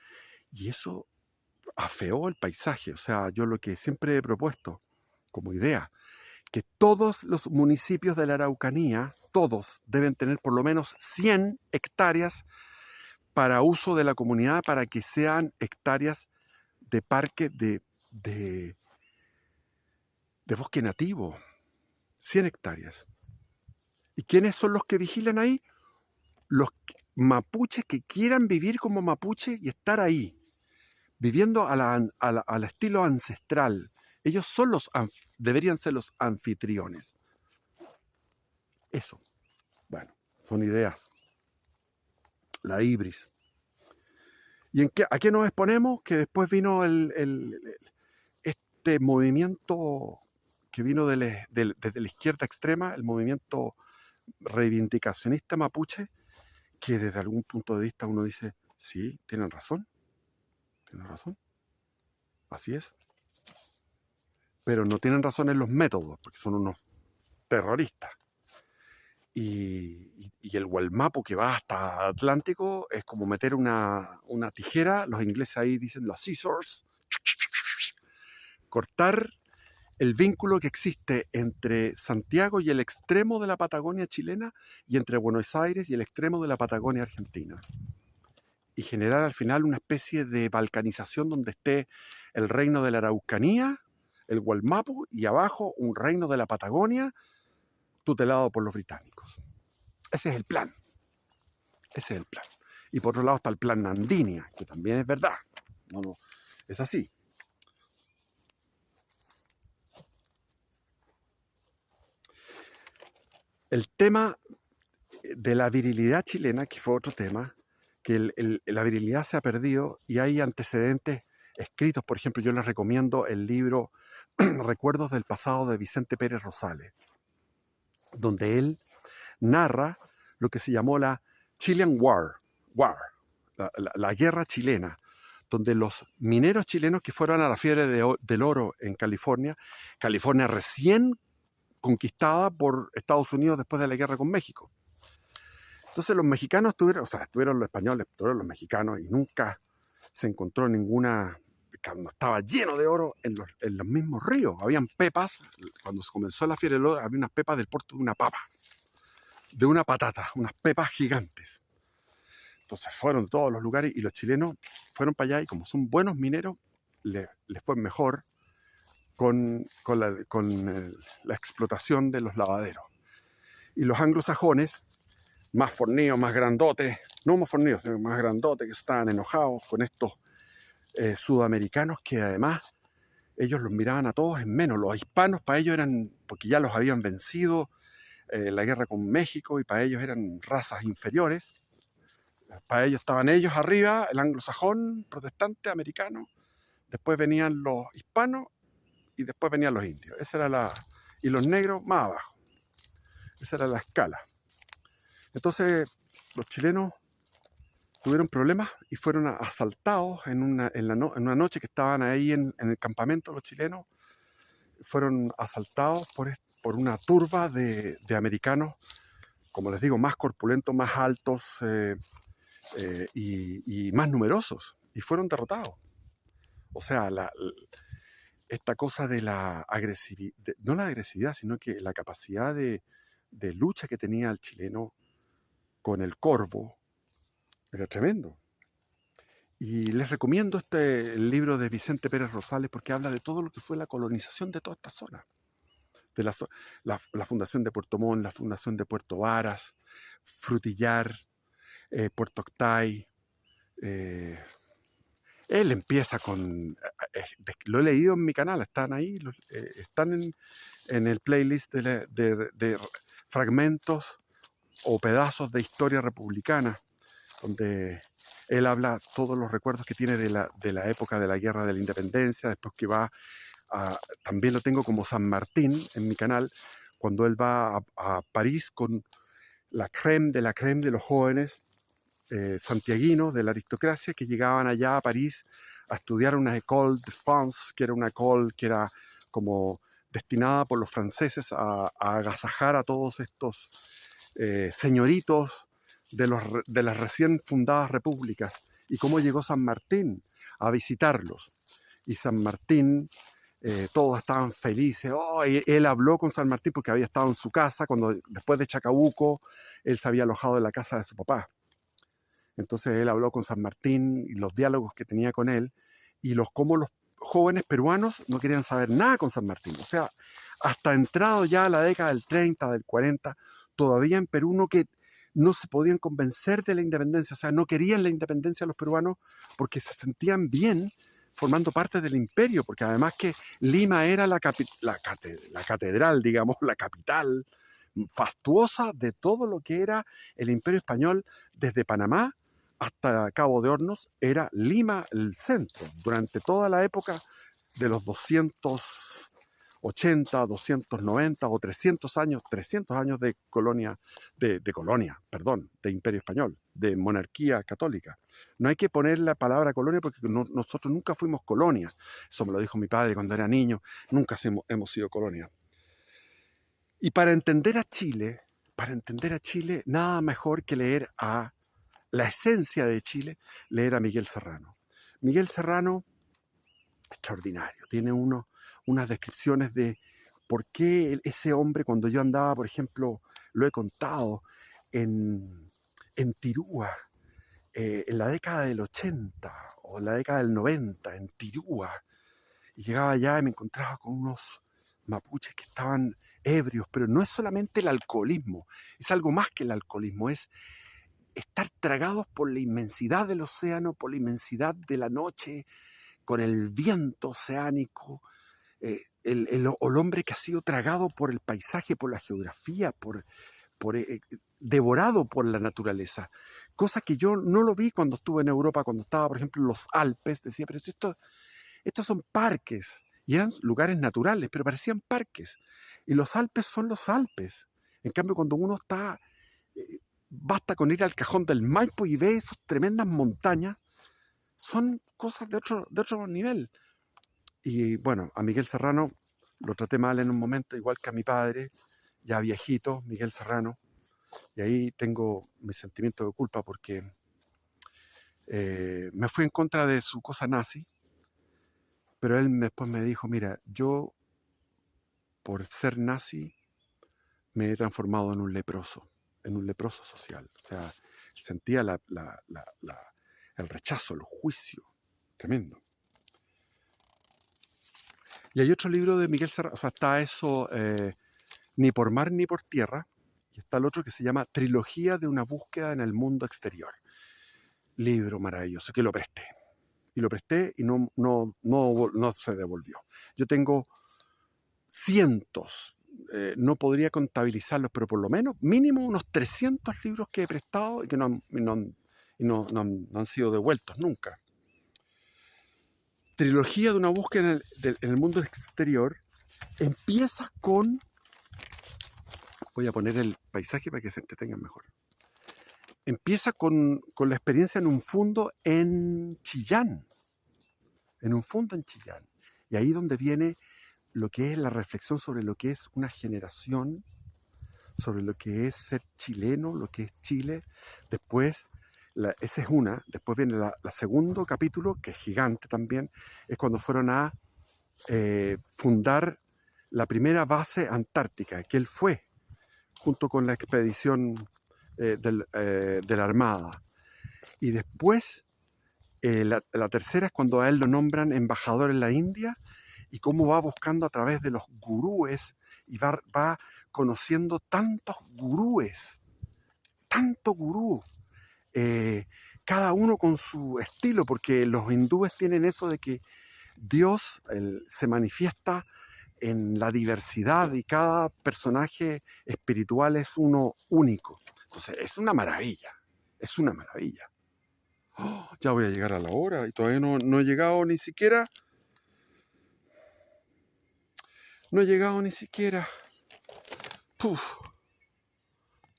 y eso afeó el paisaje. O sea, yo lo que siempre he propuesto como idea, que todos los municipios de la Araucanía, todos deben tener por lo menos 100 hectáreas para uso de la comunidad, para que sean hectáreas de parque de bosque nativo. 100 hectáreas. ¿Y quiénes son los que vigilan ahí? Los mapuches que quieran vivir como mapuche y estar ahí, viviendo al estilo ancestral. Ellos son deberían ser los anfitriones. Eso. Bueno, son ideas. La ibris. ¿Y a qué nos exponemos? Que después vino este movimiento que vino desde la izquierda extrema, el movimiento reivindicacionista mapuche, que desde algún punto de vista uno dice, sí, tienen razón, así es. Pero no tienen razón en los métodos, porque son unos terroristas. Y el Gualmapu que va hasta Atlántico es como meter una tijera, los ingleses ahí dicen los scissors, cortar el vínculo que existe entre Santiago y el extremo de la Patagonia chilena y entre Buenos Aires y el extremo de la Patagonia argentina. Y generar al final una especie de balcanización donde esté el reino de la Araucanía, el Gualmapu, y abajo un reino de la Patagonia tutelado por los británicos. Ese es el plan. Y por otro lado está el plan Nandinia, que también es verdad. No, es así. El tema de la virilidad chilena, que fue otro tema, que la virilidad se ha perdido y hay antecedentes escritos. Por ejemplo, yo les recomiendo el libro Recuerdos del pasado de Vicente Pérez Rosales, donde él narra lo que se llamó la Chilean War, la guerra chilena, donde los mineros chilenos que fueron a la fiebre del oro en California, California recién conquistada por Estados Unidos después de la guerra con México. Entonces los mexicanos estuvieron los españoles, estuvieron los mexicanos y nunca se encontró ninguna, cuando estaba lleno de oro en los mismos ríos. Habían pepas, cuando se comenzó la fiebre del oro, había unas pepas del porte de una papa, de una patata, unas pepas gigantes. Entonces fueron a todos los lugares y los chilenos fueron para allá y como son buenos mineros, les fue mejor con la explotación de los lavaderos. Y los anglosajones, más fornidos, más grandotes, no más fornidos, sino más grandotes, que estaban enojados con estos sudamericanos que además ellos los miraban a todos en menos. Los hispanos para ellos eran, porque ya los habían vencido la guerra con México y para ellos eran razas inferiores. Para ellos estaban ellos arriba, el anglosajón, protestante, americano, después venían los hispanos y después venían los indios. Y los negros más abajo. Esa era la escala. Entonces los chilenos tuvieron problemas y fueron asaltados en una noche que estaban ahí en el campamento los chilenos. Fueron asaltados por una turba de americanos, como les digo, más corpulentos, más altos y más numerosos. Y fueron derrotados. O sea, esta cosa de la agresividad, no la agresividad, sino que la capacidad de lucha que tenía el chileno con el corvo era tremendo. Y les recomiendo el libro de Vicente Pérez Rosales porque habla de todo lo que fue la colonización de toda esta zona. De la fundación de Puerto Montt, la fundación de Puerto Varas, Frutillar, Puerto Octay. Él empieza lo he leído en mi canal, están ahí, están en el playlist de fragmentos o pedazos de historia republicana, donde él habla todos los recuerdos que tiene de la época de la Guerra de la Independencia, después que va también lo tengo como San Martín en mi canal, cuando él va a París con la crème de los jóvenes santiaguinos de la aristocracia que llegaban allá a París a estudiar una école de France, que era una école que era como destinada por los franceses a agasajar a todos estos señoritos de las recién fundadas repúblicas, y cómo llegó San Martín a visitarlos. Y San Martín, todos estaban felices. Él habló con San Martín porque había estado en su casa, cuando después de Chacabuco, él se había alojado en la casa de su papá. Entonces él habló con San Martín y los diálogos que tenía con él, y cómo los jóvenes peruanos no querían saber nada con San Martín. O sea, hasta entrado ya la década del 30, del 40, todavía en Perú no se podían convencer de la independencia. O sea, no querían la independencia los peruanos porque se sentían bien formando parte del imperio, porque además que Lima era la catedral, digamos, la capital fastuosa de todo lo que era el imperio español. Desde Panamá hasta Cabo de Hornos era Lima el centro. Durante toda la época de los 280, 290 o 300 años de colonia, de imperio español, de monarquía católica. No hay que poner la palabra colonia porque nosotros nunca fuimos colonia. Eso me lo dijo mi padre cuando era niño. Nunca hemos sido colonia. Y para entender a Chile, nada mejor que leer la esencia de Chile, leer a Miguel Serrano. Miguel Serrano, extraordinario, tiene unas descripciones de por qué ese hombre, cuando yo andaba, por ejemplo, lo he contado, en Tirúa, en la década del 80 o en la década del 90, en Tirúa, y llegaba allá y me encontraba con unos mapuches que estaban ebrios, pero no es solamente el alcoholismo, es algo más que el alcoholismo, es estar tragados por la inmensidad del océano, por la inmensidad de la noche, con el viento oceánico, el hombre que ha sido tragado por el paisaje, por la geografía, por devorado por la naturaleza, cosa que yo no lo vi cuando estuve en Europa, cuando estaba, por ejemplo, en los Alpes. Decía, pero si estos son parques, y eran lugares naturales, pero parecían parques. Y los Alpes son los Alpes. En cambio, cuando uno está, basta con ir al Cajón del Maipo y ve esas tremendas montañas, son cosas de otro nivel. Y bueno, a Miguel Serrano lo traté mal en un momento, igual que a mi padre, ya viejito, Miguel Serrano. Y ahí tengo mi sentimiento de culpa porque me fui en contra de su cosa nazi, pero él después me dijo, mira, yo por ser nazi me he transformado en un leproso social. O sea, sentía el rechazo, el juicio, tremendo. Y hay otro libro de Miguel Serrano, o sea, está eso, Ni por mar ni por tierra, y está el otro que se llama Trilogía de una búsqueda en el mundo exterior. Libro maravilloso, que lo presté. Y lo presté y no se devolvió. Yo tengo cientos, no podría contabilizarlos, pero por lo menos mínimo unos 300 libros que he prestado y que no han sido devueltos nunca. Trilogía de una búsqueda en el mundo exterior empieza con... Voy a poner el paisaje para que se entretengan mejor. Empieza con la experiencia en un fundo en Chillán. En un fundo en Chillán. Y ahí donde viene lo que es la reflexión sobre lo que es una generación, sobre lo que es ser chileno, lo que es Chile. Después, esa es una. Después viene el segundo capítulo, que es gigante también, es cuando fueron a fundar la primera base antártica, que él fue, junto con la expedición de la Armada. Y después, la tercera es cuando a él lo nombran embajador en la India, y cómo va buscando a través de los gurúes y va conociendo tantos gurúes, tanto gurú, cada uno con su estilo, porque los hindúes tienen eso de que Dios se manifiesta en la diversidad y cada personaje espiritual es uno único. Entonces es una maravilla, es una maravilla. Oh, ya voy a llegar a la hora y todavía no he llegado ni siquiera. No he llegado ni siquiera. Puf.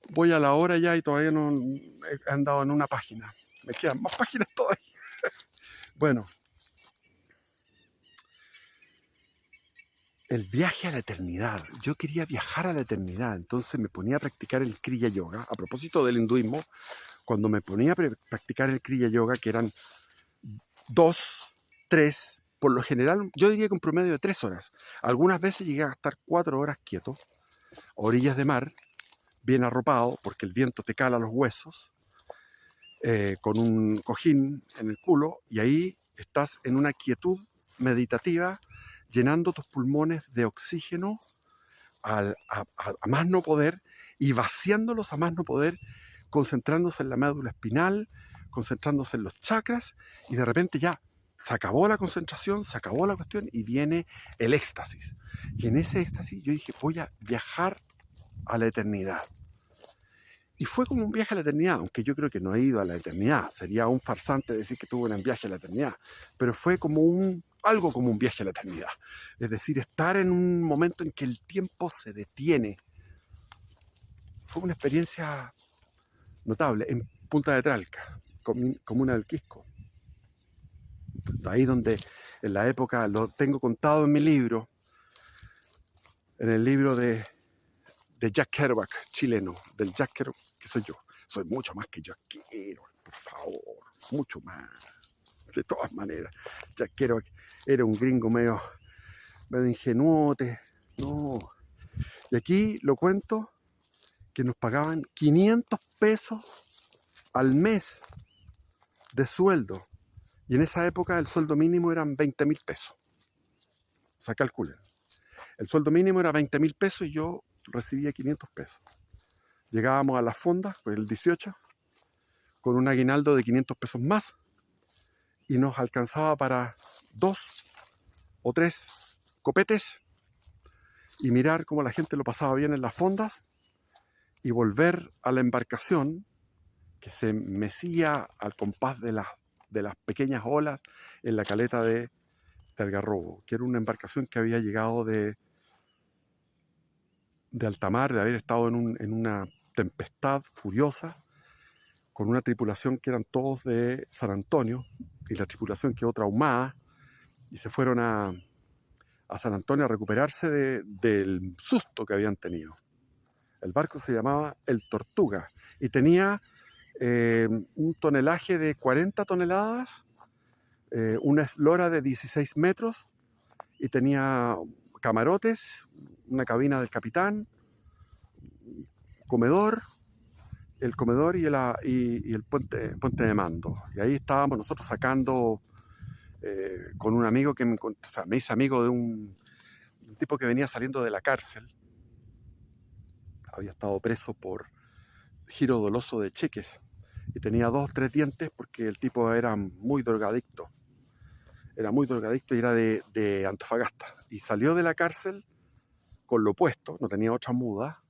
Voy a la hora ya y todavía no he andado en una página. Me quedan más páginas todavía. Bueno. El viaje a la eternidad. Yo quería viajar a la eternidad, entonces me ponía a practicar el Kriya Yoga. A propósito del hinduismo, cuando me ponía a practicar el Kriya Yoga, que eran 2, 3, por lo general, yo diría que un promedio de 3 horas. Algunas veces llegué a estar 4 horas quieto, a orillas de mar, bien arropado, porque el viento te cala los huesos, con un cojín en el culo, y ahí estás en una quietud meditativa, llenando tus pulmones de oxígeno a más no poder y vaciándolos a más no poder, concentrándose en la médula espinal, concentrándose en los chakras, y de repente ya se acabó la concentración, se acabó la cuestión y viene el éxtasis. Y en ese éxtasis yo dije, voy a viajar a la eternidad. Y fue como un viaje a la eternidad, aunque yo creo que no he ido a la eternidad. Sería un farsante decir que tuve un viaje a la eternidad. Pero fue como algo como un viaje a la eternidad. Es decir, estar en un momento en que el tiempo se detiene. Fue una experiencia notable en Punta de Tralca, comuna del Quisco. Ahí donde en la época, lo tengo contado en mi libro, en el libro de Jack Kerouac, chileno, del Jack Kerouac, que soy yo. Soy mucho más que Jack Kerouac, por favor, mucho más. De todas maneras, Jack Kerouac era un gringo medio ingenuote, no. Y aquí lo cuento, que nos pagaban 500 pesos al mes de sueldo. Y en esa época el sueldo mínimo eran 20.000 pesos. O sea, calculen. El sueldo mínimo era 20.000 pesos y yo recibía 500 pesos. Llegábamos a las fondas, pues el 18, con un aguinaldo de 500 pesos más y nos alcanzaba para 2 o 3 copetes y mirar cómo la gente lo pasaba bien en las fondas y volver a la embarcación que se mecía al compás de las pequeñas olas en la caleta de Algarrobo, que era una embarcación que había llegado de alta mar, de haber estado en una tempestad furiosa, con una tripulación que eran todos de San Antonio, y la tripulación quedó traumada, y se fueron a San Antonio a recuperarse del susto que habían tenido. El barco se llamaba el Tortuga, y tenía un tonelaje de 40 toneladas, una eslora de 16 metros, y tenía camarotes, una cabina del capitán, comedor, el comedor y el puente de mando. Y ahí estábamos nosotros sacando con un amigo que me hice amigo de un tipo que venía saliendo de la cárcel. Había estado preso por giro doloso de cheques y tenía 2 o 3 dientes porque el tipo era muy drogadicto. Era muy drogadicto y era de Antofagasta. Y salió de la cárcel con lo puesto, no tenía otra muda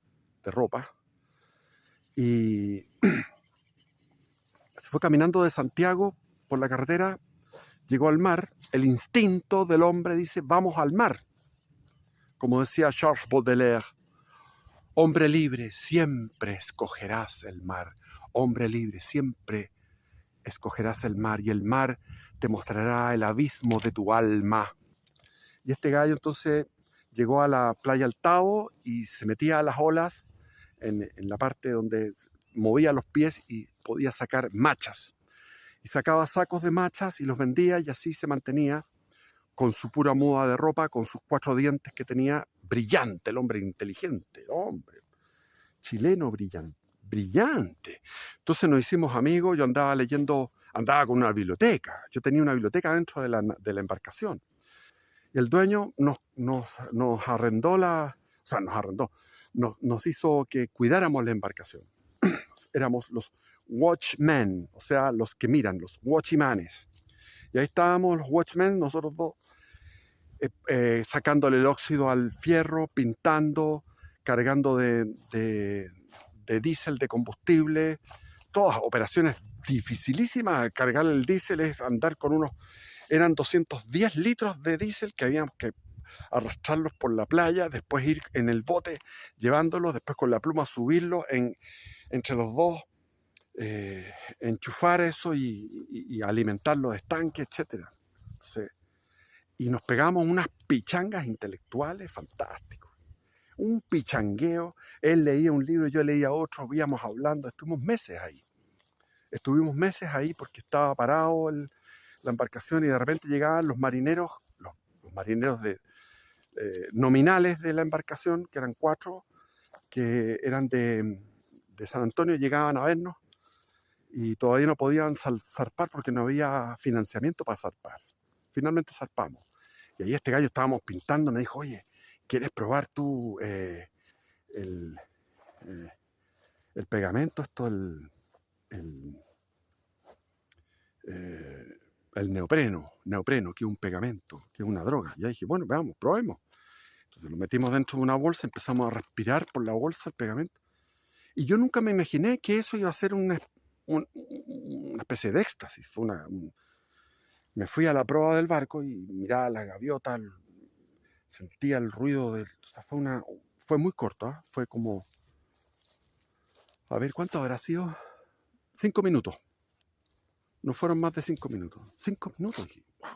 de ropa. Y se fue caminando de Santiago por la carretera, llegó al mar. El instinto del hombre dice, vamos al mar. Como decía Charles Baudelaire, hombre libre, siempre escogerás el mar. Hombre libre, siempre escogerás el mar, y el mar te mostrará el abismo de tu alma. Y este gallo entonces llegó a la playa Altavo y se metía a las olas en la parte donde movía los pies y podía sacar machas. Y sacaba sacos de machas y los vendía, y así se mantenía con su pura muda de ropa, con sus 4 dientes que tenía. Brillante, el hombre inteligente, hombre chileno brillante. Entonces nos hicimos amigos, yo andaba con una biblioteca. Yo tenía una biblioteca dentro de la embarcación. Y el dueño nos arrendó nos hizo que cuidáramos la embarcación. Éramos los watchmen, o sea, los que miran, los watchimanes. Y ahí estábamos los watchmen, nosotros dos, sacándole el óxido al fierro, pintando, cargando de diésel, de combustible, todas operaciones dificilísimas. Cargar el diésel es andar con eran 210 litros de diésel que habíamos que arrastrarlos por la playa, después ir en el bote llevándolos, después con la pluma subirlos entre los dos, enchufar eso y alimentar los estanques, etc. Entonces, y nos pegamos unas pichangas intelectuales fantásticos. Un pichangueo. Él leía un libro, yo leía otro, íbamos hablando, estuvimos meses ahí porque estaba parado la embarcación, y de repente llegaban los marineros, los marineros nominales de la embarcación, que eran 4, que eran de San Antonio, llegaban a vernos y todavía no podían zarpar porque no había financiamiento para zarpar. Finalmente zarpamos. Y ahí este gallo estábamos pintando, me dijo, oye, ¿quieres probar tú el pegamento? El neopreno, que es un pegamento, que es una droga. Y ahí dije, bueno, veamos, probemos. Entonces lo metimos dentro de una bolsa, empezamos a respirar por la bolsa el pegamento. Y yo nunca me imaginé que eso iba a ser una especie de éxtasis. Me fui a la proa del barco y miraba la gaviota, sentía el ruido del... O sea, fue muy corto, ¿eh? Fue como... A ver, ¿cuánto habrá sido? 5 minutos. No fueron más de 5 minutos. 5 minutos. Wow.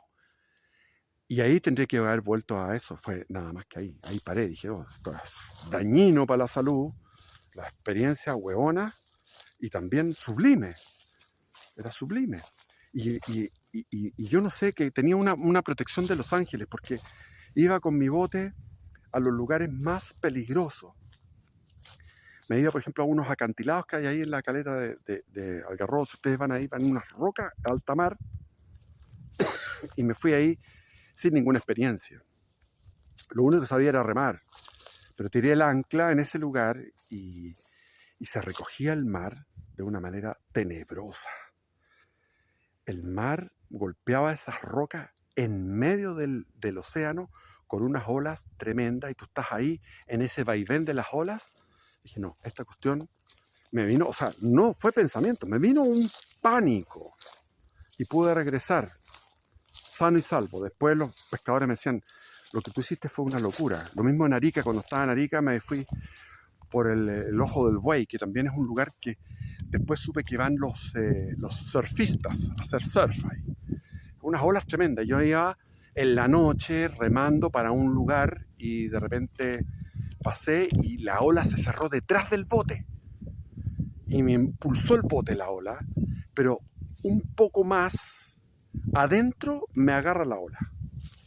Y ahí tendría que haber vuelto a eso. Fue nada más que ahí. Ahí paré. Dije, oh, esto es dañino para la salud. La experiencia hueona y también sublime. Era sublime. Y yo no sé, que tenía una protección de los ángeles, porque iba con mi bote a los lugares más peligrosos. Me iba, por ejemplo, a unos acantilados que hay ahí en la caleta de Algarrobo. Si ustedes van ahí, van en unas rocas de alta mar. Y me fui ahí sin ninguna experiencia. Lo único que sabía era remar. Pero tiré el ancla en ese lugar y se recogía el mar de una manera tenebrosa. El mar golpeaba esas rocas en medio del océano con unas olas tremendas, y tú estás ahí en ese vaivén de las olas, Dije, no, esta cuestión me vino, o sea, no fue pensamiento, me vino un pánico y pude regresar sano y salvo. Después los pescadores me decían, lo que tú hiciste fue una locura. Lo mismo en Arica, cuando estaba en Arica me fui por el Ojo del Buey, que también es un lugar que después supe que van los surfistas a hacer surf ahí. Unas olas tremendas. Yo iba en la noche remando para un lugar y de repente pasé y la ola se cerró detrás del bote y me impulsó el bote la ola, pero un poco más adentro me agarra la ola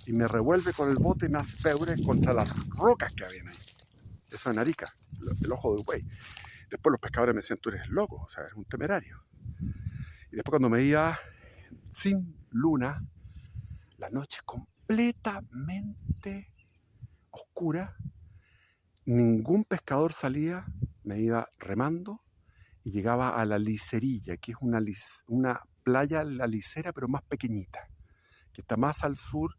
y me revuelve con el bote y me hace peure contra las rocas que habían ahí. Eso en Arica, el Ojo del Buey. Después los pescadores me decían, tú eres loco, o sea, eres un temerario. Y después cuando me iba sin luna, la noche completamente oscura, ningún pescador salía, me iba remando y llegaba a la Licerilla, que es una playa, la Licera, pero más pequeñita, que está más al sur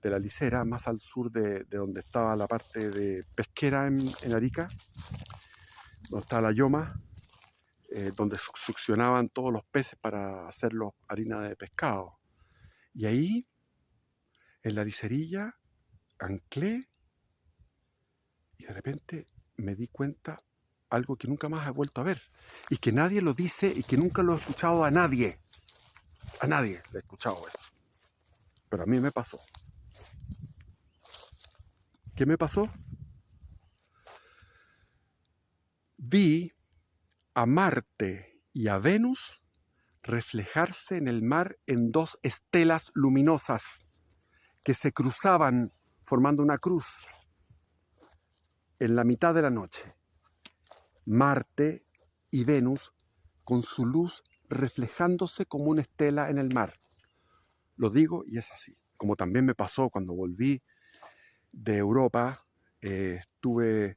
de la Licera, más al sur de donde estaba la parte de pesquera en Arica, donde está la Yoma, donde succionaban todos los peces para hacerlos harina de pescado. Y ahí, en la Licerilla, anclé y de repente me di cuenta algo que nunca más he vuelto a ver y que nadie lo dice y que nunca lo he escuchado a nadie. A nadie le he escuchado eso. Pero a mí me pasó. ¿Qué me pasó? Vi a Marte y a Venus reflejarse en el mar en dos estelas luminosas que se cruzaban formando una cruz en la mitad de la noche. Marte y Venus con su luz reflejándose como una estela en el mar. Lo digo y es así. Como también me pasó cuando volví de Europa, estuve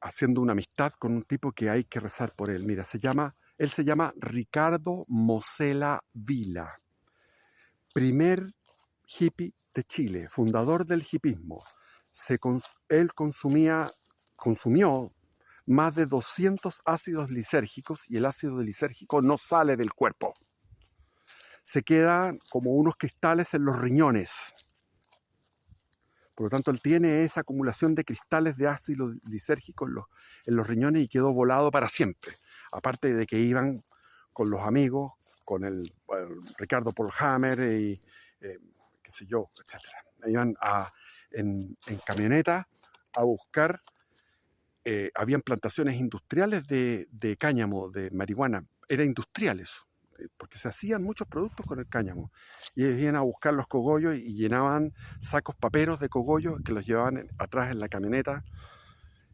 haciendo una amistad con un tipo que hay que rezar por él. Mira, él se llama Ricardo Mosela Vila, primer hippie de Chile, fundador del hippismo. Él consumió más de 200 ácidos lisérgicos y el ácido lisérgico no sale del cuerpo. Se quedan como unos cristales en los riñones. Por lo tanto, él tiene esa acumulación de cristales de ácido lisérgico en los riñones y quedó volado para siempre. Aparte de que iban con los amigos, con el Ricardo Polhammer y qué sé yo, etc. Iban en camioneta a buscar, habían plantaciones industriales de cáñamo, de marihuana. Era industrial eso, porque se hacían muchos productos con el cáñamo. Y ellos iban a buscar los cogollos y llenaban sacos paperos de cogollos que los llevaban atrás en la camioneta.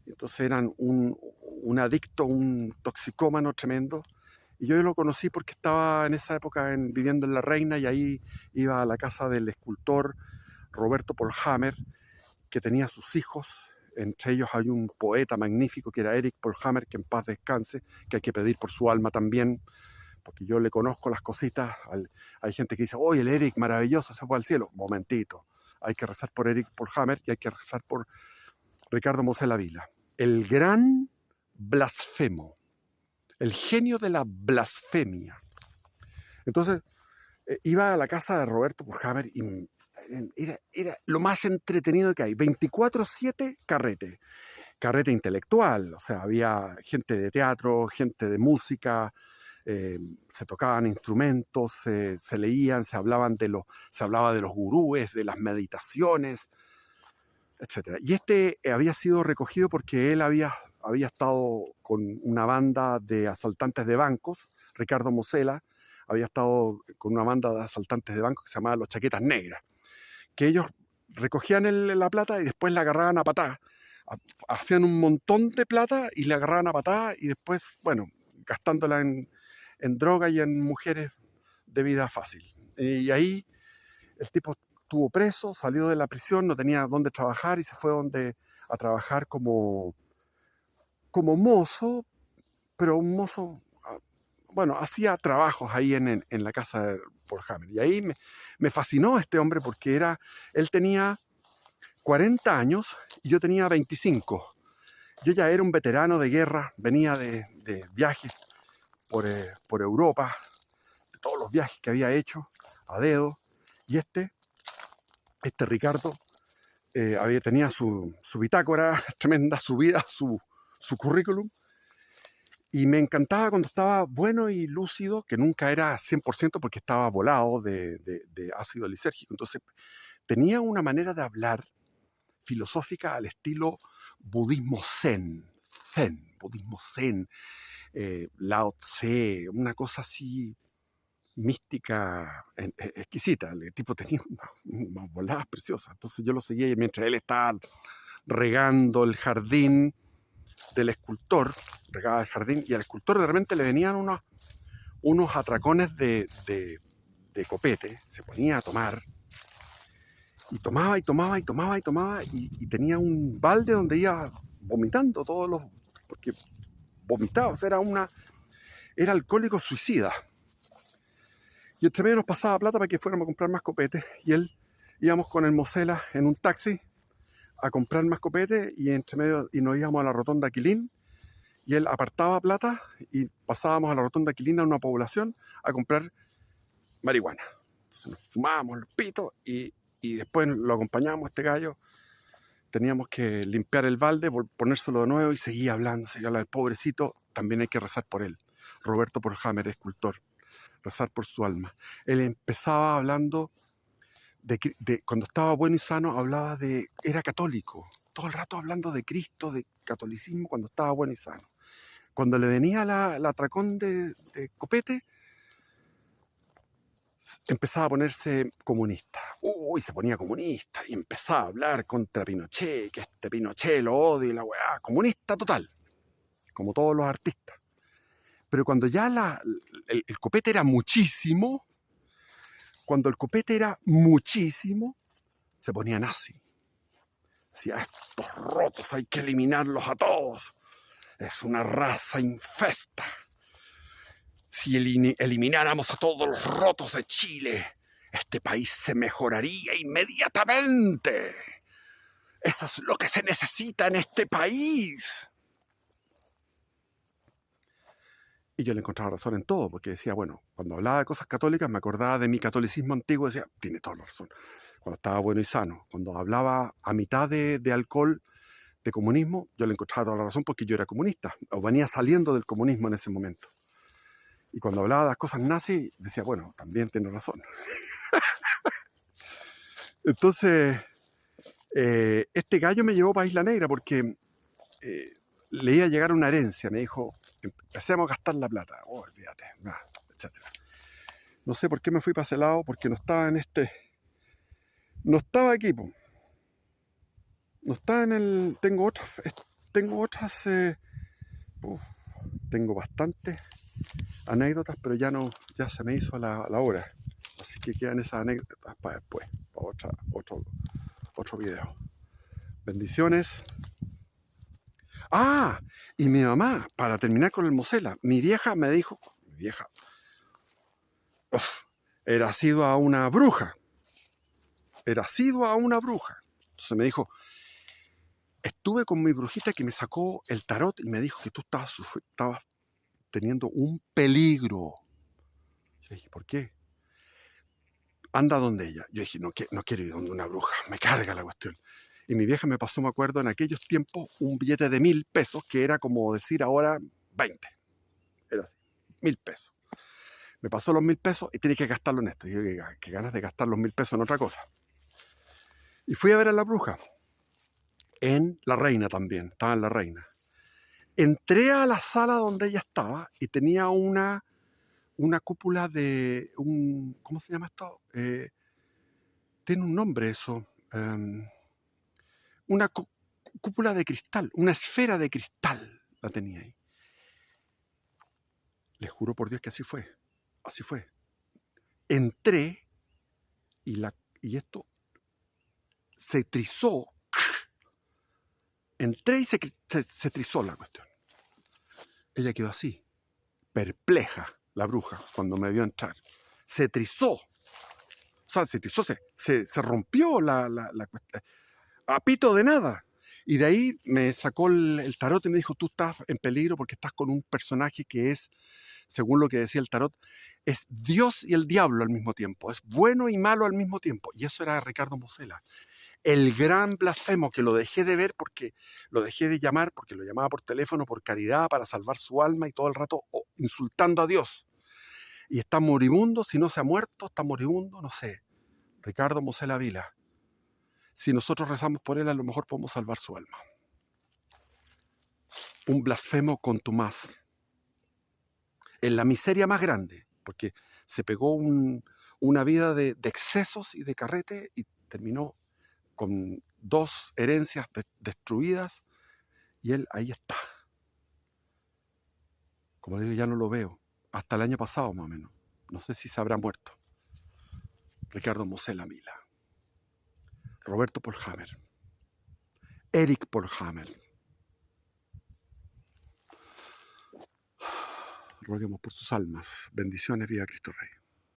Entonces eran un adicto, un toxicómano tremendo. Y yo lo conocí porque estaba en esa época viviendo en La Reina y ahí iba a la casa del escultor Roberto Polhammer, que tenía sus hijos. Entre ellos hay un poeta magnífico que era Eric Polhammer, que en paz descanse, que hay que pedir por su alma también, porque yo le conozco las cositas. Hay gente que dice, oye, el Eric maravilloso se fue al cielo. Momentito, hay que rezar por Eric Polhammer y hay que rezar por Ricardo Mosela Vila, el gran blasfemo, el genio de la blasfemia. Entonces, iba a la casa de Roberto Polhammer y era lo más entretenido que hay. 24/7 carrete. Carrete intelectual, o sea, había gente de teatro, gente de música, se tocaban instrumentos, se leían, se hablaba de los gurúes, de las meditaciones, etc. Y había sido recogido porque él había estado con una banda de asaltantes de bancos. Ricardo Mosela había estado con una banda de asaltantes de bancos que se llamaba Los Chaquetas Negras, que ellos recogían la plata y después la agarraban a patada. Hacían un montón de plata y la agarraban a patada y después, bueno, gastándola en droga y en mujeres de vida fácil. Y ahí el tipo estuvo preso, salió de la prisión, no tenía dónde trabajar y se fue a trabajar como mozo, pero un mozo, bueno, hacía trabajos ahí en la casa de Polhammer. Y ahí me fascinó este hombre porque él tenía 40 años y yo tenía 25. Yo ya era un veterano de guerra, venía de viajes por Europa, de todos los viajes que había hecho a dedo. Y este Ricardo, tenía su bitácora tremenda, su vida, su currículum. Y me encantaba cuando estaba bueno y lúcido, que nunca era 100% porque estaba volado de ácido lisérgico. Entonces tenía una manera de hablar filosófica al estilo budismo budismo zen, Lao Tse, una cosa así mística, exquisita. El tipo tenía unas voladas preciosas. Entonces yo lo seguía y mientras él estaba regando el jardín del escultor, regaba el jardín, y al escultor de repente le venían unos atracones de copete, se ponía a tomar, y tomaba, y tenía un balde donde iba vomitando porque vomitaba, o sea, era alcohólico suicida. Y entre medio nos pasaba plata para que fuéramos a comprar más copete, y íbamos con el Mosela en un taxi a comprar más copete, y entre medio y nos íbamos a la rotonda Quilín, y él apartaba plata y pasábamos a la rotonda Quilín, a una población, a comprar marihuana. Entonces nos fumábamos los pitos y después lo acompañábamos a este gallo. Teníamos que limpiar el balde, ponérselo de nuevo y seguía hablando. El pobrecito, también hay que rezar por él. Roberto Porhammer, escultor, rezar por su alma. Él empezaba hablando cuando estaba bueno y sano, era católico, todo el rato hablando de Cristo, de catolicismo, cuando estaba bueno y sano. Cuando le venía la atracón de copete, empezaba a ponerse comunista. Se ponía comunista y empezaba a hablar contra Pinochet, que Pinochet lo odia y la weá. Comunista total, como todos los artistas. Pero cuando ya el copete era muchísimo, se ponía nazi. Decía, estos rotos hay que eliminarlos a todos. Es una raza infesta. Si elimináramos a todos los rotos de Chile, este país se mejoraría inmediatamente. Eso es lo que se necesita en este país. Y yo le encontraba razón en todo, porque decía, bueno, cuando hablaba de cosas católicas me acordaba de mi catolicismo antiguo, decía, tiene toda la razón. Cuando estaba bueno y sano, cuando hablaba a mitad de alcohol, de comunismo, yo le encontraba toda la razón porque yo era comunista, o venía saliendo del comunismo en ese momento. Y cuando hablaba de las cosas nazis, decía, bueno, también tiene razón. Entonces, este gallo me llevó para Isla Negra porque le iba a llegar una herencia. Me dijo, empecemos a gastar la plata. Olvídate, etc. No sé por qué me fui para ese lado, porque no estaba no estaba aquí, po. No estaba en el... Tengo otras... tengo bastantes anécdotas, pero ya se me hizo la hora. Así que quedan esas anécdotas para después, para otro video. Bendiciones. Y mi mamá, para terminar con el Mosela, mi vieja me dijo, era sido a una bruja. Entonces me dijo, estuve con mi brujita que me sacó el tarot y me dijo que tú estabas teniendo un peligro. Yo le dije, ¿por qué? Anda donde ella. Yo dije, no quiero ir donde una bruja, me carga la cuestión. Y mi vieja me pasó, me acuerdo, en aquellos tiempos, un billete de 1.000 pesos, que era como decir ahora 20. Era así, 1.000 pesos. Me pasó los 1.000 pesos y tenía que gastarlo en esto. Y yo, qué ganas de gastar los 1.000 pesos en otra cosa. Y fui a ver a la bruja. En La Reina también, estaba en La Reina. Entré a la sala donde ella estaba y tenía una cúpula de ¿cómo se llama esto? Tiene un nombre eso. Una cúpula de cristal, una esfera de cristal la tenía ahí. Les juro por Dios que así fue. Entré y esto se trizó. Entré y se trizó la cuestión. Ella quedó así, perpleja, la bruja, cuando me vio entrar. Se trizó. O sea, se trizó, se rompió la cuestión. a pito de nada. Y de ahí me sacó el tarot y me dijo, tú estás en peligro porque estás con un personaje que es, según lo que decía el tarot, es Dios y el diablo al mismo tiempo, es bueno y malo al mismo tiempo. Y eso era Ricardo Mosela, el gran blasfemo, que lo dejé de ver porque lo dejé de llamar, porque lo llamaba por teléfono por caridad, para salvar su alma y todo el rato insultando a Dios. Y está moribundo, si no se ha muerto, está moribundo, no sé. Ricardo Mosela Vila. Si nosotros rezamos por él, a lo mejor podemos salvar su alma. Un blasfemo contumaz. En la miseria más grande, porque se pegó una vida de excesos y de carrete y terminó con 2 herencias destruidas, y él ahí está. Como le digo, ya no lo veo. Hasta el año pasado, más o menos. No sé si se habrá muerto. Ricardo Mosela Vila. Roberto Polhammer. Eric Polhammer. Roguemos por sus almas. Bendiciones, viva Cristo Rey.